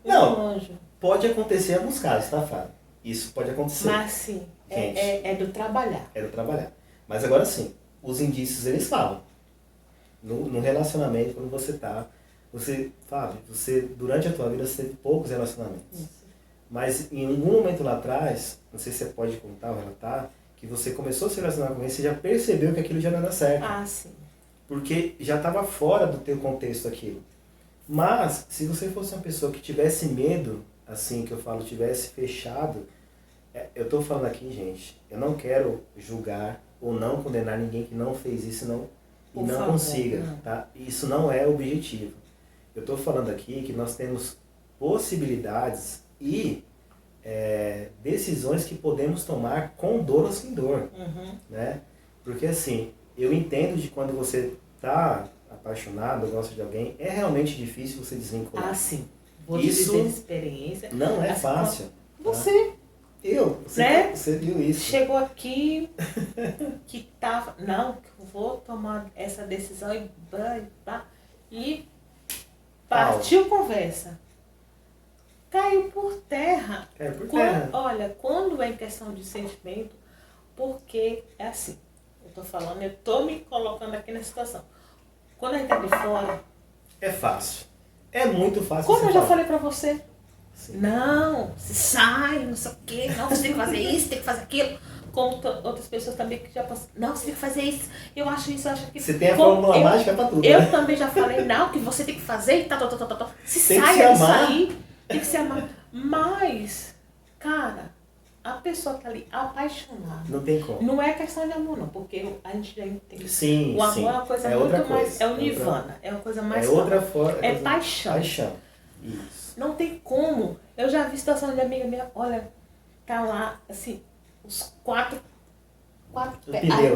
um anjo. Pode acontecer em alguns casos, tá, Fábio? Isso pode acontecer. Mas sim, é do trabalhar. É do trabalhar. Mas agora sim, os indícios eles falam. No relacionamento, quando você tá, Fábio, durante a tua vida você teve poucos relacionamentos. Isso. Mas em algum momento lá atrás, não sei se você pode contar ou relatar, que você começou a se relacionar com ele, você já percebeu que aquilo já não era certo. Sim. Porque já estava fora do teu contexto aquilo. Mas, se você fosse uma pessoa que tivesse medo, assim que eu falo, tivesse fechado, eu estou falando aqui, gente, eu não quero julgar ou não condenar ninguém que não fez isso e não consiga. Não. Tá? Isso não é o objetivo. Eu estou falando aqui que nós temos possibilidades e decisões que podemos tomar com dor ou sem dor. Uhum. Né? Porque assim, eu entendo de quando você está apaixonado, gosta de alguém, é realmente difícil você desvincular. Sim. Vou te Isso dizer experiência. não é fácil. Você, Tá? Você viu isso. chegou aqui que tava, não, que eu vou tomar essa decisão e partiu conversa. Caiu por terra. Olha, quando é em questão de sentimento, porque é assim, eu tô falando, eu tô me colocando aqui na situação. Quando a gente tá de fora... É fácil. É muito fácil. Como eu já falei pra você, Sim. não, se sai, não sei o quê, não, você tem que fazer isso, tem que fazer aquilo. Como outras pessoas também que já passam, não, você tem que fazer isso, eu acho isso, eu acho aquilo. Você tem a fórmula mágica pra tudo. Eu né? também já falei, não, que você tem que fazer e tá. Se Tem que sai, se é amar. isso aí, tem que se amar. Mas, cara, a pessoa tá ali apaixonada. Não tem como. Não é questão de amor, não, porque a gente já entende. Sim, O amor sim. é uma coisa outra muito mais. coisa. É o nirvana, é uma coisa mais. É outra forma. É paixão. Paixão. Isso. Não tem como. Eu já vi situação de amiga minha, olha, tá lá, assim, os quatro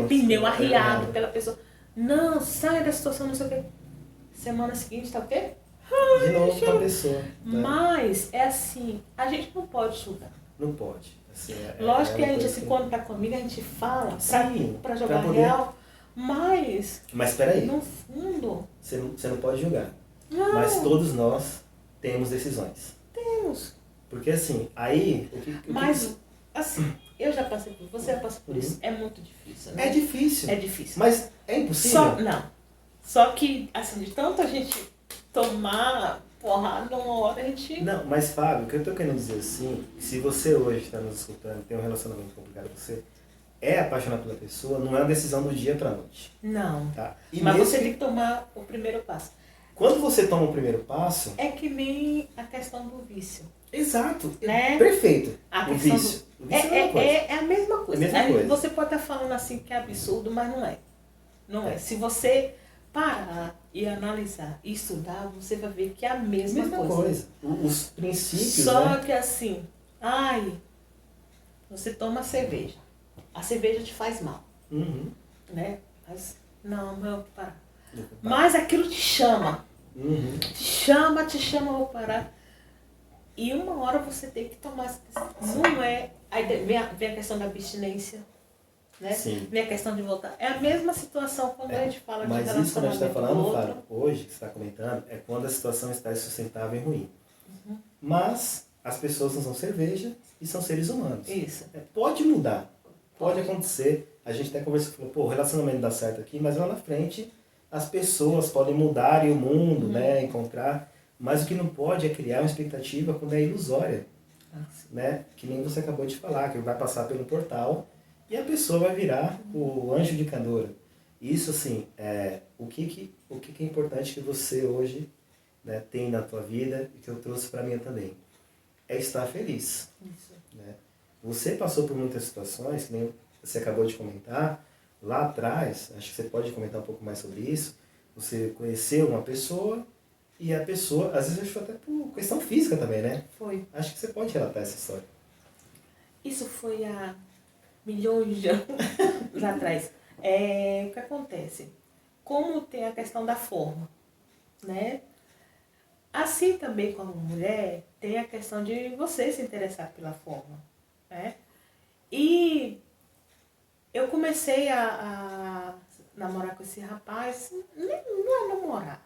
pneu arriado pela pessoa. Não, sai da situação, não sei o quê. Semana seguinte tá o quê? De novo pra pessoa. Tá? Mas, é assim, a gente não pode julgar. Não pode. Assim, Lógico que a uma gente, coisa assim, quando tá comigo, a gente fala Sim, pra jogar pra poder. real, mas, Mas peraí, no fundo, você não pode julgar. não Mas todos nós temos decisões. temos. Porque assim, aí... Mas, assim, eu já passei por você já passou por Uhum. isso. É muito difícil, né? É difícil. É difícil. Mas é impossível. Só que, assim, de tanto a gente tomar porrada, uma hora a gente... Não, mas Fábio, o que eu tô querendo dizer assim, se você hoje está nos escutando, tem um relacionamento complicado com você, é apaixonado pela pessoa, não é uma decisão do dia para noite. Não. Tá? E Mas mesmo você tem que tomar o primeiro passo. quando você toma o primeiro passo... É que nem a questão do vício. Exato. Né? Perfeito. A O vício. O vício é a mesma coisa. É a mesma coisa. Você pode estar falando assim que é absurdo, mas não é. Não é. Se você parar e analisar e estudar, você vai ver que é a mesma coisa. Os princípios, Só né? que assim, você toma cerveja. A cerveja te faz mal. Uhum. Né? Mas não vou parar. Mas aquilo te chama. Uhum. Te chama, vou parar. E uma hora você tem que tomar essa decisão. Não é. Aí vem a questão da abstinência. Né? Sim. Vem a questão de voltar. É a mesma situação quando a gente fala de relacionamento. Mas isso que a gente está falando, outro. Fábio, hoje, que você está comentando, é quando a situação está insustentável e ruim. Uhum. Mas as pessoas não são cerveja e são seres humanos. Isso. Pode mudar. Pode acontecer. A gente até conversou, falou, pô, o relacionamento dá certo aqui, mas lá na frente as pessoas podem mudar e o mundo, né, encontrar. Mas o que não pode é criar uma expectativa quando é ilusória. Né? Que nem você acabou de falar, que vai passar pelo portal e a pessoa vai virar o anjo de candora. Isso, assim, o que é importante que você hoje, né, tem na tua vida e que eu trouxe para mim também. É estar feliz. Isso. Né? Você passou por muitas situações, que nem você acabou de comentar, lá atrás, acho que você pode comentar um pouco mais sobre isso, você conheceu uma pessoa e a pessoa, às vezes acho até por questão física também, né? Foi. Acho que você pode relatar essa história. Isso foi há milhões de anos atrás. O que acontece? Como tem a questão da forma, né? Assim também como mulher, tem a questão de você se interessar pela forma, né? E eu comecei a namorar com esse rapaz, não é namorar.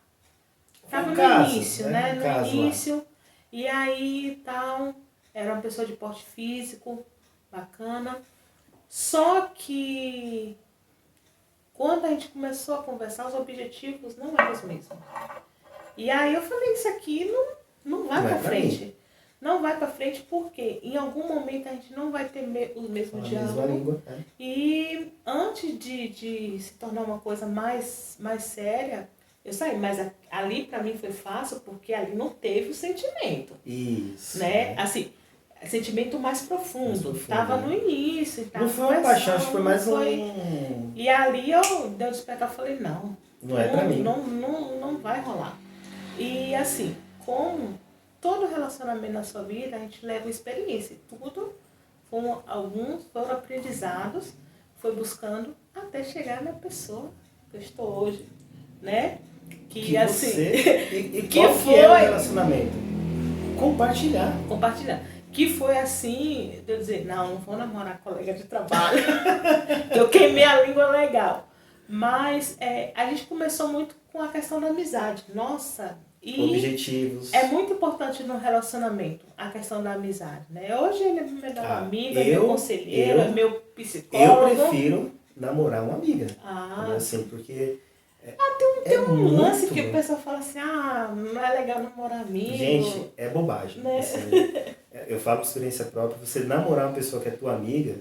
Estava no início, né? No início. E aí, tal, era uma pessoa de porte físico, bacana. Só que quando a gente começou a conversar, os objetivos não eram os mesmos. E aí eu falei, isso aqui não vai pra frente. Não vai pra frente porque em algum momento a gente não vai ter o mesmo diálogo. A mesma língua. E antes de se tornar uma coisa mais séria, eu saí. Mas ali pra mim foi fácil porque ali não teve o sentimento. Isso. Né? Assim, sentimento mais profundo. Tava no início. Tava não foi uma paixão, acho que foi mais um... E ali eu dei o despertar e falei, não é pra mim. Não vai rolar. E assim, como todo relacionamento na sua vida, a gente leva experiência. Tudo, alguns foram aprendizados, foi buscando até chegar na pessoa que eu estou hoje. Né? Que assim... E que qual foi que é o relacionamento? Compartilhar. Que foi assim, de eu dizer, não vou namorar colega de trabalho. Eu queimei a língua legal. Mas a gente começou muito com a questão da amizade. Nossa, e objetivos. É muito importante no relacionamento a questão da amizade, né? Hoje ele é meu melhor amigo, é meu conselheiro, é meu psicólogo. Eu prefiro namorar uma amiga. Assim, porque... Tem um lance que o pessoal fala assim, não é legal namorar amigo. Gente, é bobagem. Né? Assim, eu falo por experiência própria, você namorar uma pessoa que é tua amiga,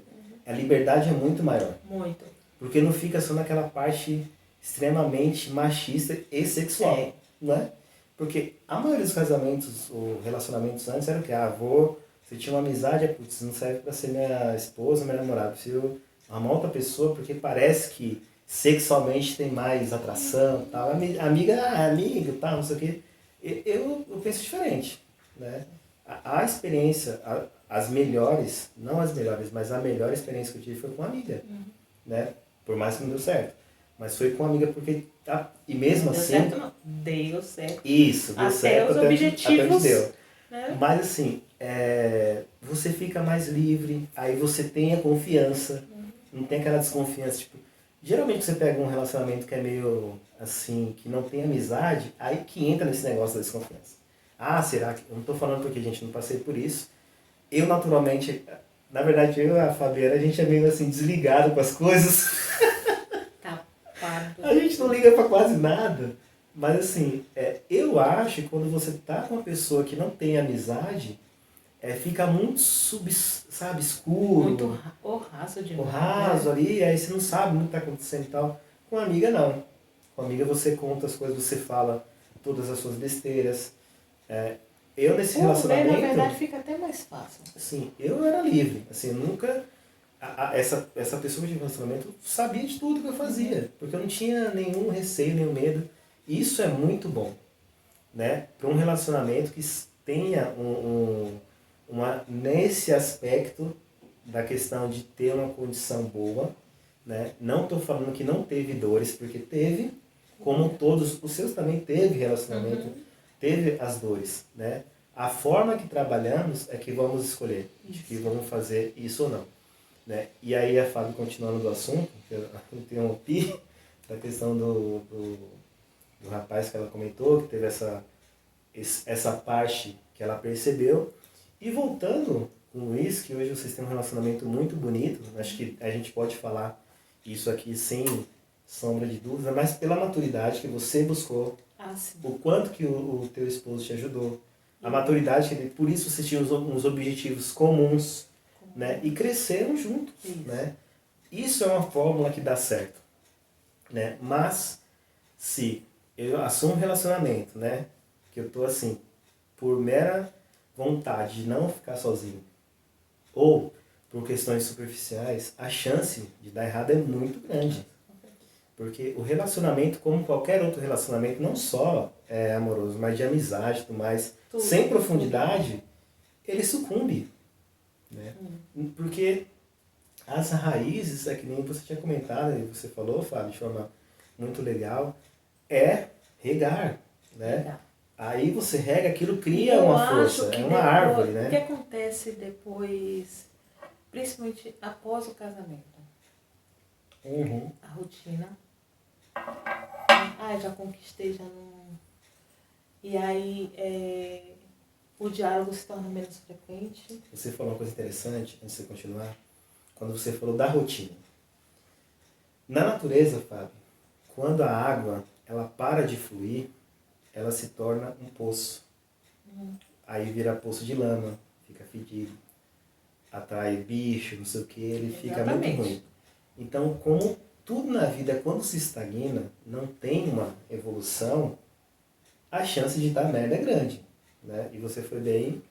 a liberdade é muito maior. Muito. Porque não fica só naquela parte extremamente machista e sexual. Não é? Porque a maioria dos casamentos ou relacionamentos antes era o que? Você tinha uma amizade, putz, não serve pra ser minha esposa, minha namorada. Preciso arrumar outra pessoa porque parece que sexualmente tem mais atração, tal. Amiga, tal, não sei o quê. Eu penso diferente, né? A experiência, as melhores, não as melhores, mas a melhor experiência que eu tive foi com uma amiga, né? Por mais que não deu certo. Mas foi com uma amiga porque... E mesmo assim... Deu certo não. Deu certo. Isso, deu certo. Até os objetivos... deu. Mas assim, você fica mais livre, aí você tem a confiança, não tem aquela desconfiança, tipo... Geralmente você pega um relacionamento que é meio assim, que não tem amizade, aí que entra nesse negócio da desconfiança. Será que... Eu não tô falando porque, gente, não passei por isso. Eu, naturalmente... Na verdade, eu e a Fabiana, a gente é meio assim, desligado com as coisas. A gente não liga pra quase nada. Mas assim, eu acho que quando você tá com uma pessoa que não tem amizade, fica muito sabe, escuro. Muito raso de O raso ali, aí você não sabe muito o que está acontecendo e tal. Com amiga não. Com amiga você conta as coisas, você fala todas as suas besteiras. Eu nesse relacionamento... na verdade, fica até mais fácil. Assim, eu era livre. Assim, nunca... Essa pessoa que tinha relacionamento sabia de tudo que eu fazia. Porque eu não tinha nenhum receio, nenhum medo. Isso é muito bom. Né? Para um relacionamento que tenha nesse aspecto da questão de ter uma condição boa, né? Não estou falando que não teve dores, porque teve, como todos os seus também teve relacionamento, teve as dores, né? A forma que trabalhamos é que vamos escolher, de que vamos fazer isso ou não, né? E aí a Fábio, continuando do assunto, que eu interrompi, da questão do rapaz que ela comentou, que teve essa parte que ela percebeu, e voltando com o Luiz, que hoje vocês têm um relacionamento muito bonito, acho que a gente pode falar isso aqui sem sombra de dúvida, mas pela maturidade que você buscou, o quanto que o teu esposo te ajudou, a maturidade que ele, por isso vocês tinham uns objetivos comuns, né, e cresceram juntos, né? Isso é uma fórmula que dá certo, né? Mas se eu assumo um relacionamento, né, que eu tô assim, por mera vontade de não ficar sozinho, ou por questões superficiais, a chance de dar errado é muito grande. Porque o relacionamento, como qualquer outro relacionamento, não só é amoroso, mas de amizade e tudo mais, sem profundidade, ele sucumbe. Né? Porque as raízes, é que nem você tinha comentado, e você falou, Fábio, de forma muito legal, é regar. Né? Aí você rega, aquilo cria uma força, é uma árvore, né? O que acontece depois, principalmente após o casamento? A rotina. Já conquistei, já não... E aí o diálogo se torna menos frequente. Você falou uma coisa interessante, antes de você continuar, quando você falou da rotina. Na natureza, Fábio, quando a água ela para de fluir, ela se torna um poço. Aí vira poço de lama, fica fedido, atrai bicho, não sei o que, ele fica muito ruim. Então, como tudo na vida, quando se estagna, não tem uma evolução, a chance de dar merda é grande. Né? E você foi bem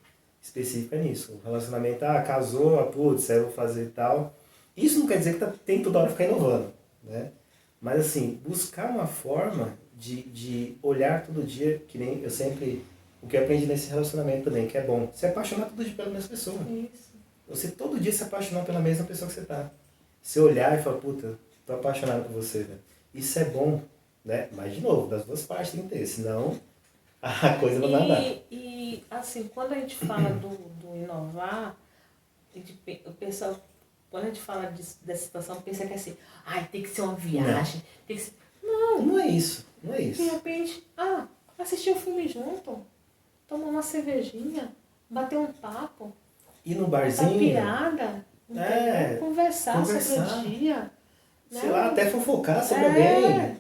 específica nisso. O relacionamento, casou, putz, eu vou fazer tal. Isso não quer dizer que tem toda hora ficar inovando. Né? Mas assim, buscar uma forma de olhar todo dia, que nem eu sempre... O que eu aprendi nesse relacionamento também, que é bom. Se apaixonar todo dia pela mesma pessoa. Isso. Você todo dia se apaixonar pela mesma pessoa que você tá. Você olhar e falar, puta, tô apaixonado por você, né? Isso é bom, né? Mas, de novo, das duas partes tem que ter, senão a coisa não vai andar. E, assim, quando a gente fala do inovar, o pessoal, quando a gente fala dessa situação, pensa que é assim, tem que ser uma viagem, tem que ser... Não é isso, não é isso. De repente, assistir um filme junto, tomar uma cervejinha, bater um papo, ir no barzinho, piada, conversar sobre o dia. Sei lá, até fofocar sobre alguém,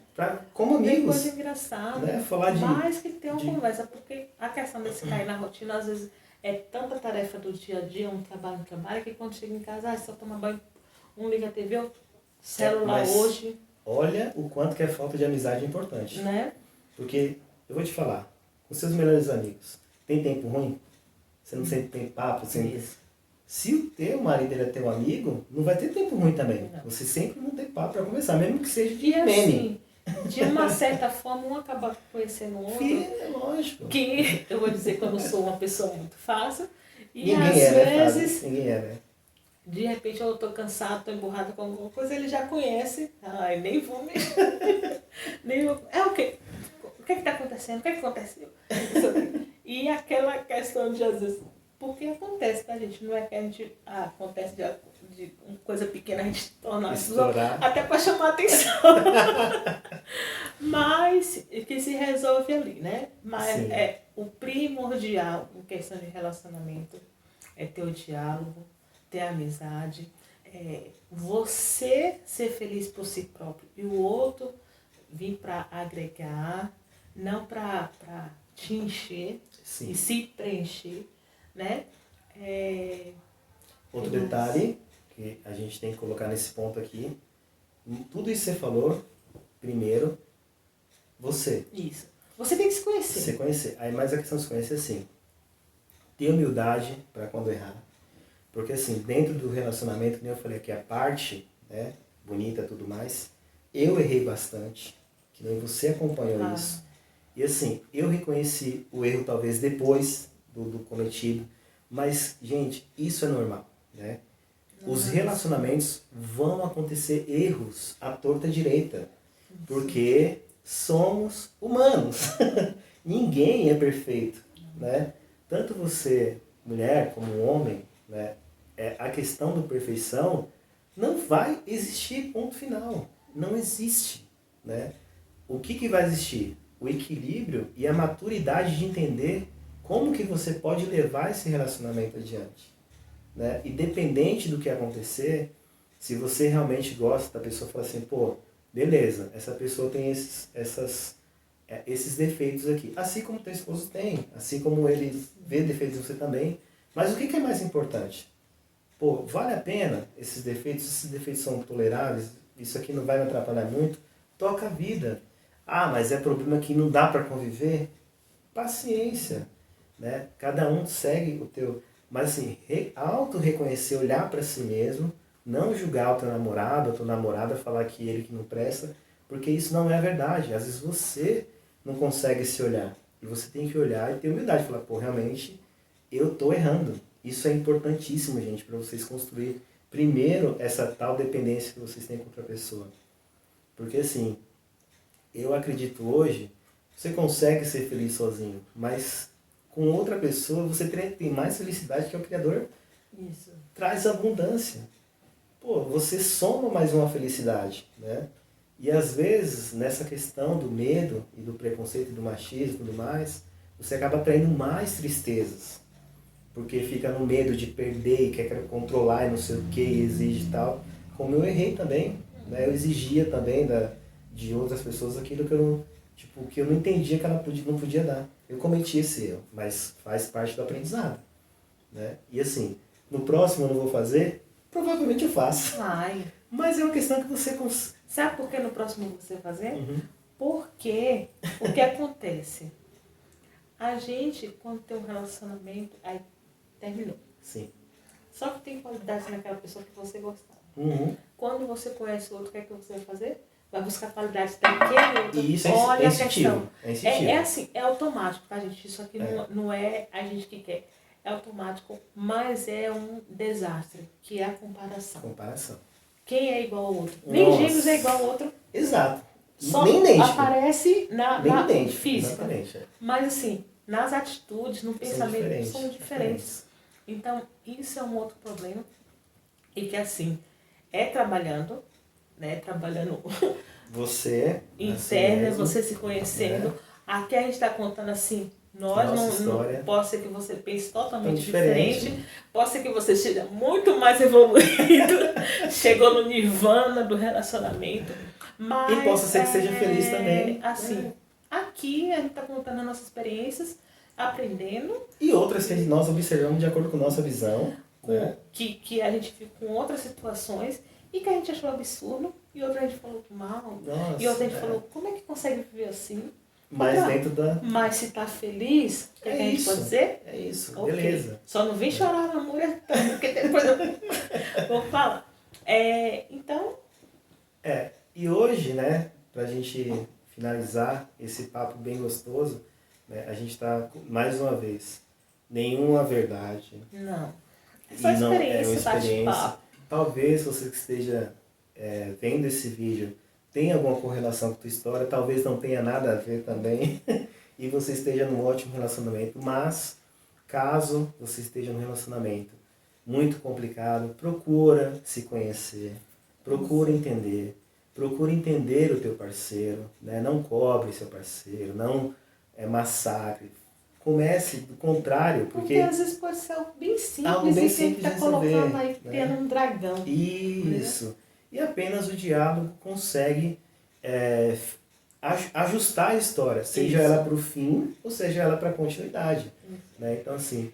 como amigos. Coisa engraçada. Né? Falar mais que ter uma conversa, porque a questão desse cair na rotina, às vezes, é tanta tarefa do dia a dia, um trabalho, que quando chega em casa, só toma banho, um liga a TV, celular hoje. Olha o quanto que a falta de amizade é importante. Né? Porque, eu vou te falar, com seus melhores amigos, tem tempo ruim? Você não sempre tem papo? Se o teu marido é teu amigo, não vai ter tempo ruim também. Não. Você sempre não tem papo para conversar, mesmo que seja de meme. Assim, de uma certa forma, um acaba conhecendo o outro. É lógico. Que eu vou dizer que eu não sou uma pessoa muito fácil. E ninguém às vezes, ninguém é, né? De repente eu tô cansado, tô emburrada com alguma coisa, ele já conhece. Nem vou mesmo. O quê? O que tá acontecendo? O que aconteceu? E aquela questão de, às vezes, porque acontece, tá, gente? Não é que a gente acontece de uma coisa pequena, a gente torna até para chamar atenção. Mas que se resolve ali, né? Mas o primordial em questão de relacionamento é ter o diálogo, ter a amizade, você ser feliz por si próprio e o outro vir para agregar, não para te encher e se preencher, né? Outro detalhe que a gente tem que colocar nesse ponto aqui, tudo isso que você falou, primeiro, você. Isso. Você tem que se conhecer. Se conhecer. Aí mais a questão de se conhecer, assim, ter humildade para quando errar. Porque assim, dentro do relacionamento, como eu falei aqui, a parte, né, bonita e tudo mais, eu errei bastante, que nem você acompanhou isso. E assim, eu reconheci o erro talvez depois do cometido, mas, gente, isso é normal, né? Os relacionamentos vão acontecer erros à torta direita, porque somos humanos. Ninguém é perfeito, né? Tanto você, mulher, como homem, né? A questão da perfeição não vai existir, ponto final. Não existe, né? O que vai existir? O equilíbrio e a maturidade de entender como que você pode levar esse relacionamento adiante, né? Independente do que acontecer, se você realmente gosta da pessoa, fala assim, pô, beleza, essa pessoa tem esses defeitos aqui. Assim como teu esposo tem, assim como ele vê defeitos em você também. Mas o que é mais importante? Pô, vale a pena esses defeitos são toleráveis, isso aqui não vai me atrapalhar muito, toca a vida. Ah, mas é problema que não dá para conviver? Paciência, né? Cada um segue o teu... Mas assim, auto-reconhecer, olhar para si mesmo, não julgar o teu namorado, a tua namorada, falar que ele que não presta, porque isso não é a verdade. Às vezes você não consegue se olhar. E você tem que olhar e ter humildade, falar, pô, realmente eu tô errando. Isso é importantíssimo, gente, para vocês construir primeiro essa tal dependência que vocês têm com outra pessoa. Porque assim, eu acredito hoje, você consegue ser feliz sozinho, mas com outra pessoa você tem mais felicidade, que é o Criador. Isso. Traz abundância. Pô, você soma mais uma felicidade, né? E às vezes, nessa questão do medo e do preconceito e do machismo e tudo mais, você acaba atraindo mais tristezas. Porque fica no medo de perder e quer controlar e não sei o que, exige e tal. Como eu errei também, né? Eu exigia também de outras pessoas aquilo que eu não, que eu não entendia que ela não podia dar. Eu cometi esse erro, mas faz parte do aprendizado, né? E assim, no próximo eu não vou fazer, provavelmente eu faço. Ai. Mas é uma questão que você... Sabe por que no próximo você vai fazer? Porque o que acontece? A gente, quando tem um relacionamento, aí terminou. Sim. Só que tem qualidade naquela pessoa que você gostava. Quando você conhece o outro, o que é que você vai fazer? Vai buscar qualidade daquele outro. E isso Olha é a instintivo. questão. É assim, é automático, tá, gente? Isso aqui não é a gente que quer. É automático, mas é um desastre, que é a comparação. Quem é igual ao outro? Nem gêmeos é igual ao outro. Exato. Só nem idêntico. aparece na física. Exatamente. Mas assim, nas atitudes, no pensamento, são diferentes. Então, isso é um outro problema. E que assim, é trabalhando, né? Trabalhando você interna, você se conhecendo. Aqui a gente está contando assim, nós não pode ser que você pense totalmente diferente. Pode ser que você seja muito mais evoluído, chegou no nirvana do relacionamento. Mas, e possa ser que seja feliz também. Assim, aqui a gente está contando as nossas experiências, aprendendo. E outras que nós observamos de acordo com nossa visão. Que a gente viu com outras situações e que a gente achou absurdo. E outra a gente falou mal. Nossa, e outra a gente falou, como é que consegue viver assim? Mas dentro da... Mas se tá feliz, o que a gente pode dizer? É isso, okay. Beleza. Só não vem chorar na mulher, porque depois eu vou falar. Então... E hoje, né, pra gente finalizar esse papo bem gostoso, né, a gente tá, mais uma vez, nenhuma verdade. Não. É só experiência, bate-papo. Talvez você que esteja vendo esse vídeo tenha alguma correlação com a tua história, talvez não tenha nada a ver também, e você esteja num ótimo relacionamento, mas caso você esteja num relacionamento muito complicado, procura se conhecer, procura entender o teu parceiro, né? Não cobre seu parceiro, não massacre. Comece do contrário, porque às vezes pode ser algo bem simples e que está colocando aí, criando um dragão. Isso. Né? E apenas o diálogo consegue ajustar a história, seja ela para o fim ou seja ela para a continuidade. Né? Então, assim,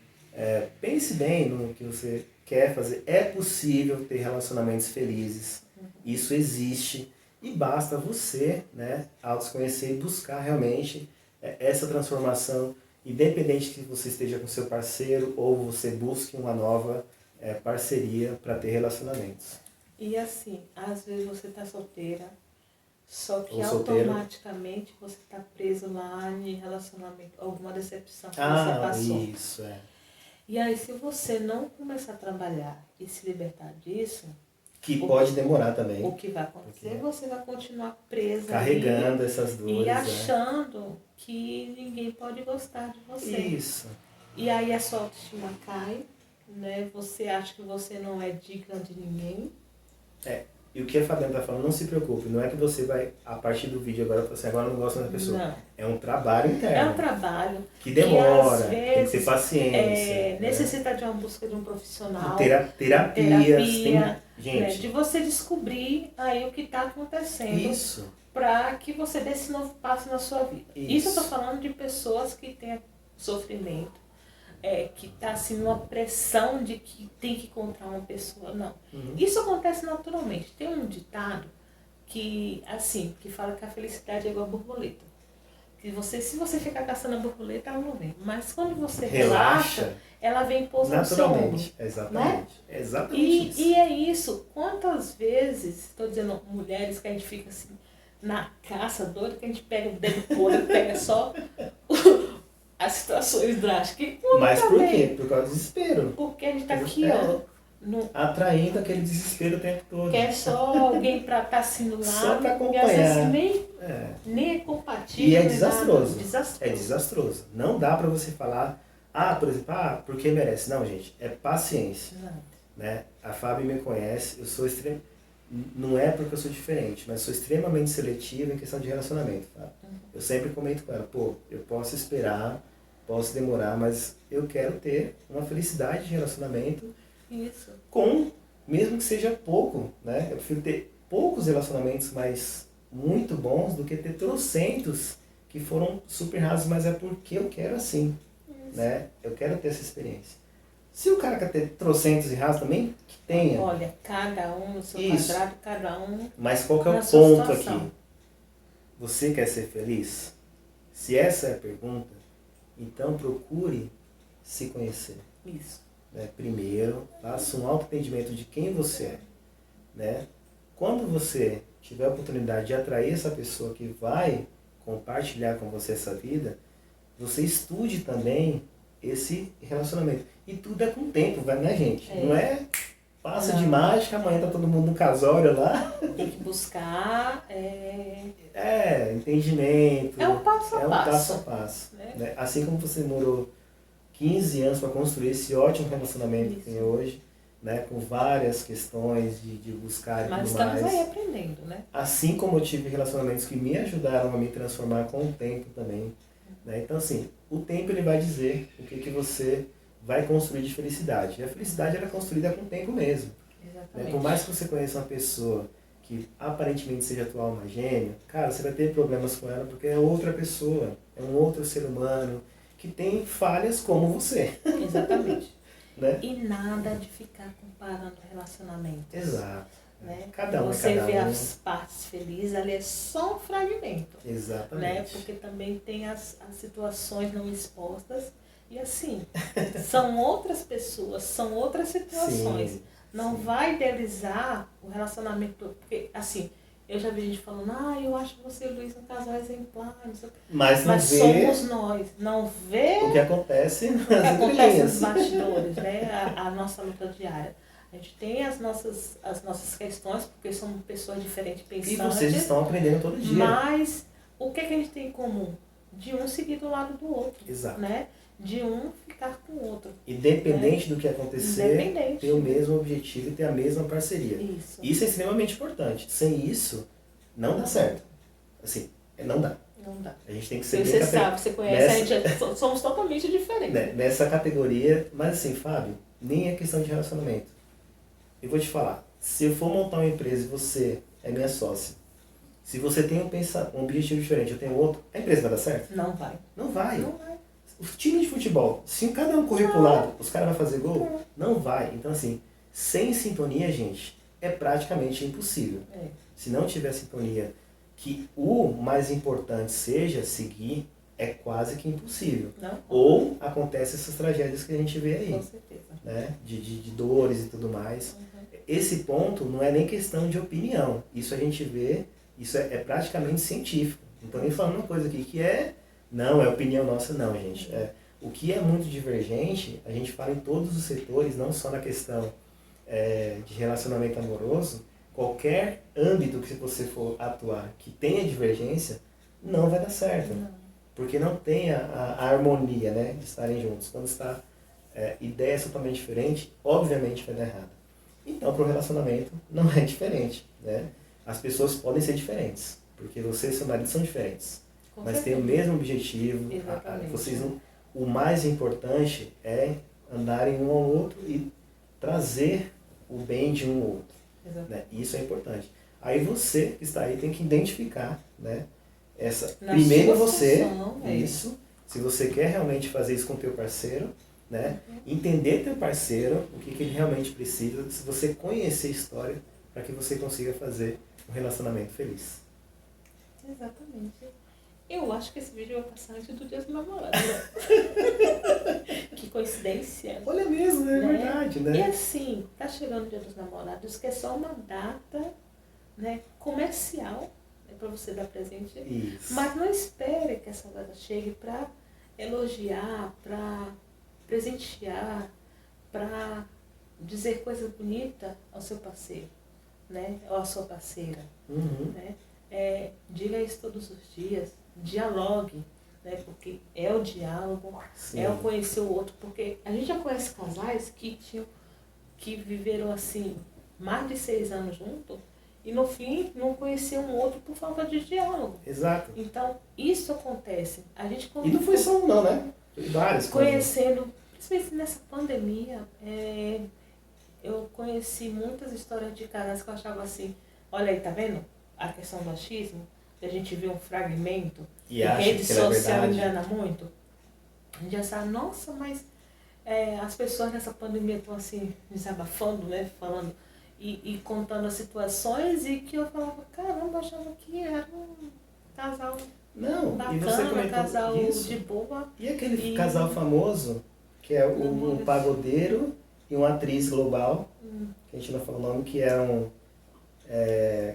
Pense bem no que você quer fazer. É possível ter relacionamentos felizes. Isso existe. E basta você, né, autoconhecer e buscar realmente essa transformação, independente que você esteja com seu parceiro ou você busque uma nova parceria para ter relacionamentos. E assim, às vezes você está solteira, só que Ou solteiro. automaticamente você está preso lá em relacionamento, alguma decepção que você Ah, passou. isso, E aí, se você não começar a trabalhar e se libertar disso, que pode demorar também. o que vai acontecer? Você vai continuar presa Carregando ali essas dores. e achando que ninguém pode gostar de você. Isso. E aí a sua autoestima cai, né? Você acha que você não é digna de ninguém. E o que a Fabiana está falando, não se preocupe, não é que você vai, a partir do vídeo agora, falar assim, agora não gosto da pessoa. Não. É um trabalho interno. É um trabalho que demora, que, às vezes, tem que ter paciência. Né? Necessita de uma busca de um profissional. Terapias. Gente. Né? De você descobrir aí o que está acontecendo. Isso. Para que você dê esse novo passo na sua vida. Isso eu estou falando de pessoas que têm sofrimento, que está assim numa pressão de que tem que encontrar uma pessoa. Não. Isso acontece naturalmente. Tem um ditado que, assim, que fala que a felicidade é igual a borboleta. Que se você ficar caçando a borboleta, ela não vem. Mas quando você relaxa, ela vem e pousa no seu ombro. Naturalmente, exatamente. Né? Exatamente isso. E é isso. Quantas vezes, estou dizendo mulheres, que a gente fica assim, na caça doida, que a gente pega o dedo podre, pega só as situações drásticas. Mas por quê? Por causa do desespero. Porque a gente tá aqui, ó. Atraindo aquele desespero o tempo todo. Quer só alguém pra estar assim do lado. Só pra acompanhar. E às vezes nem é compatível. E é desastroso. Desastroso. É desastroso. Não dá pra você falar, por exemplo, porque merece. Não, gente, é paciência. Né? A Fábio me conhece, eu sou não é porque eu sou diferente, mas sou extremamente seletivo em questão de relacionamento. Tá? Eu sempre comento com ela, eu posso esperar, posso demorar, mas eu quero ter uma felicidade de relacionamento. Isso. Mesmo que seja pouco, né? Eu prefiro ter poucos relacionamentos, mas muito bons, do que ter trocentos que foram super rasos, mas é porque eu quero assim, né? Eu quero ter essa experiência. Se o cara quer ter trocentos e rasos também, que tenha. Olha, cada um no seu quadrado, cada um. Mas qual que é o sua ponto situação. aqui? Você quer ser feliz? Se essa é a pergunta, então procure se conhecer. Isso. Né? Primeiro, faça um autoentendimento de quem você é. Né? Quando você tiver a oportunidade de atrair essa pessoa que vai compartilhar com você essa vida, você estude também esse relacionamento. E tudo é com o tempo, né, gente? Não é passo de mágica, amanhã tá todo mundo no casório lá. Tem que buscar. Entendimento. É um passo a passo. É um passo a passo. Né? Assim como você demorou 15 anos para construir esse ótimo relacionamento que tem hoje, né? Com várias questões de buscar e Mas tudo mais. estamos aí aprendendo, né? Assim como eu tive relacionamentos que me ajudaram a me transformar com o tempo também. Né? Então, assim, o tempo ele vai dizer o que você vai construir de felicidade. E a felicidade ela é construída com o tempo mesmo. Né? Por mais que você conheça uma pessoa que aparentemente seja tua alma gêmea, cara, você vai ter problemas com ela porque é outra pessoa, é um outro ser humano que tem falhas como você. Exatamente. Né? E nada de ficar comparando relacionamentos. Exato. Né? Cada um você é cada vê um. as partes felizes, ali é só um fragmento. Exatamente. Né? Porque também tem as situações não expostas. E assim, são outras pessoas, são outras situações. Sim, não vai idealizar o relacionamento. Porque, assim, eu já vi gente falando, eu acho você e o Luiz um casal exemplar. Não sei o quê. Mas não vê somos nós. Não vê o que acontece nos bastidores, né? A nossa luta diária. A gente tem as nossas questões, porque somos pessoas diferentes pensantes. E vocês estão aprendendo todo dia. Mas o que a gente tem em comum? De um seguir do lado do outro. Exato. Né? De um ficar com o outro. Independente do que acontecer, ter o mesmo objetivo e ter a mesma parceria. Isso é extremamente importante. Sem isso, não dá certo. Assim, não dá. Não dá. A gente tem que ser Você sabe, você conhece, a gente somos totalmente diferentes. Nessa categoria, mas assim, Fábio, nem é questão de relacionamento. Eu vou te falar, se eu for montar uma empresa e você é minha sócia, se você tem um objetivo diferente, eu tenho outro, a empresa vai dar certo? Não vai. Não vai. Não vai. O time de futebol, se cada um correr pro lado, os caras vão fazer gol? Não vai. Então, assim, sem sintonia, gente, é praticamente impossível. Se não tiver sintonia, que o mais importante seja seguir, é quase que impossível. Não. Ou acontecem essas tragédias que a gente vê aí. Com certeza. Né? De dores e tudo mais. Esse ponto não é nem questão de opinião. Isso a gente vê, isso é praticamente científico. Não estou nem falando uma coisa aqui que não é opinião nossa, não, gente. O que é muito divergente, a gente fala em todos os setores, não só na questão de relacionamento amoroso. Qualquer âmbito que você for atuar que tenha divergência, não vai dar certo. Não. Porque não tem a harmonia, né, de estarem juntos. Quando está ideias totalmente diferentes, obviamente vai dar errado. Então, para o relacionamento, não é diferente. Né? As pessoas podem ser diferentes, porque você e seu marido são diferentes. Mas têm o mesmo objetivo. O mais importante é andarem um ao outro e trazer o bem de um ao outro. Né? Isso é importante. Aí você que está aí tem que identificar, né? Primeiro você, isso, se você quer realmente fazer isso com o teu parceiro, né? Entender teu parceiro, o que ele realmente precisa, se você conhecer a história, para que você consiga fazer um relacionamento feliz. Exatamente. Eu acho que esse vídeo vai passar antes do Dia dos Namorados. Que coincidência. Olha mesmo, é verdade, né? E assim, tá chegando o Dia dos Namorados, que é só uma data, né, comercial, para você dar presente. Isso. Mas não espere que essa data chegue para elogiar, para presentear, para dizer coisa bonita ao seu parceiro, né? Ou à sua parceira. Né? Diga isso todos os dias, dialogue, né? Porque é o diálogo, é o conhecer o outro, porque a gente já conhece casais que viveram assim mais de 6 anos juntos e no fim não conheciam um outro por falta de diálogo. Exato. Então isso acontece. A gente e não foi só um não, né? Foi vários. Conhecendo, principalmente nessa pandemia, eu conheci muitas histórias de casais que eu achava assim, olha aí, tá vendo? A questão do achismo, a gente vê um fragmento, e rede social engana muito. A gente já sabe, nossa, mas as pessoas nessa pandemia estão assim, desabafando, né? Falando e contando as situações e que eu falava, caramba, eu achava que era um casal bacana, e você comentou casal isso. de boa. E aquele casal famoso, que é um pagodeiro e uma atriz global, que a gente não falou o nome, que é um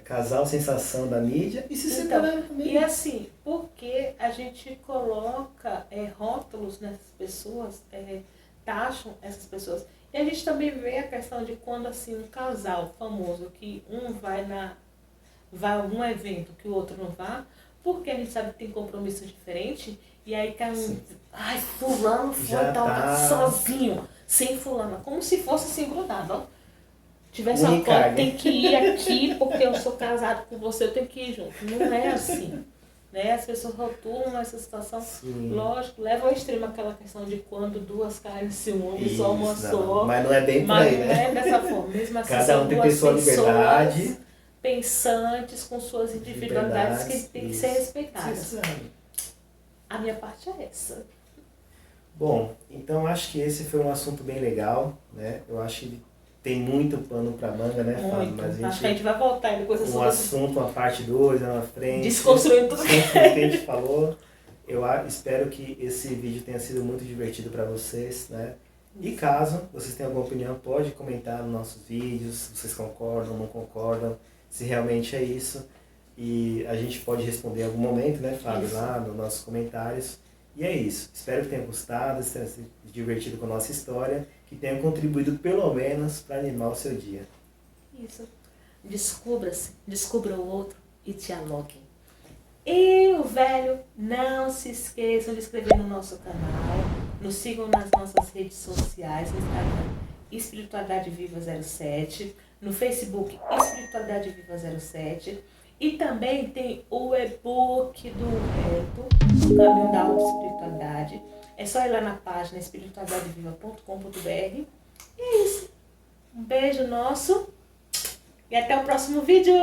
casal sensação da mídia, e se separaram também. E assim, porque a gente coloca rótulos nessas pessoas, taxam essas pessoas. E a gente também vê a questão de quando assim um casal famoso, que um vai a um evento que o outro não vá, porque a gente sabe que tem compromissos diferentes, e aí cai ai, fulano foi sozinho, sem fulana, como se fosse assim grudado, ó. Tivesse uma coisa, tem que ir aqui porque eu sou casado com você, eu tenho que ir junto. Não é assim. Né? As pessoas rotulam essa situação. Lógico, leva ao extremo aquela questão de quando duas carnes se unem, só uma só. Mas não é bem por aí, né? Não é dessa forma. Mesmo assim, cada um tem pessoas liberdade, pensantes, com suas individualidades que têm que ser respeitadas. A minha parte é essa. Bom, então acho que esse foi um assunto bem legal, né? Eu acho que tem muito pano pra manga, né, Fábio? Mas acho que a gente vai voltar em coisa sobre assunto, uma parte 2, na frente. Desconstruindo tudo que a gente falou. Eu espero que esse vídeo tenha sido muito divertido para vocês, né? E caso vocês tenham alguma opinião, pode comentar nos nossos vídeos, se vocês concordam, não concordam, se realmente é isso. E a gente pode responder em algum momento, né, Fábio, lá nos nossos comentários. E é isso. Espero que tenham gostado, tenham se divertido com a nossa história, que tenham contribuído pelo menos para animar o seu dia. Isso. Descubra-se, descubra o outro e dialoguem. E o velho, não se esqueçam de inscrever no nosso canal, nos sigam nas nossas redes sociais, no Instagram Espiritualidade Viva 07, no Facebook Espiritualidade Viva 07, e também tem o e-book do Reto, o Caminho da Autoespiritualidade. É só ir lá na página espiritualidadeviva.com.br. E é isso. Um beijo nosso e até o próximo vídeo!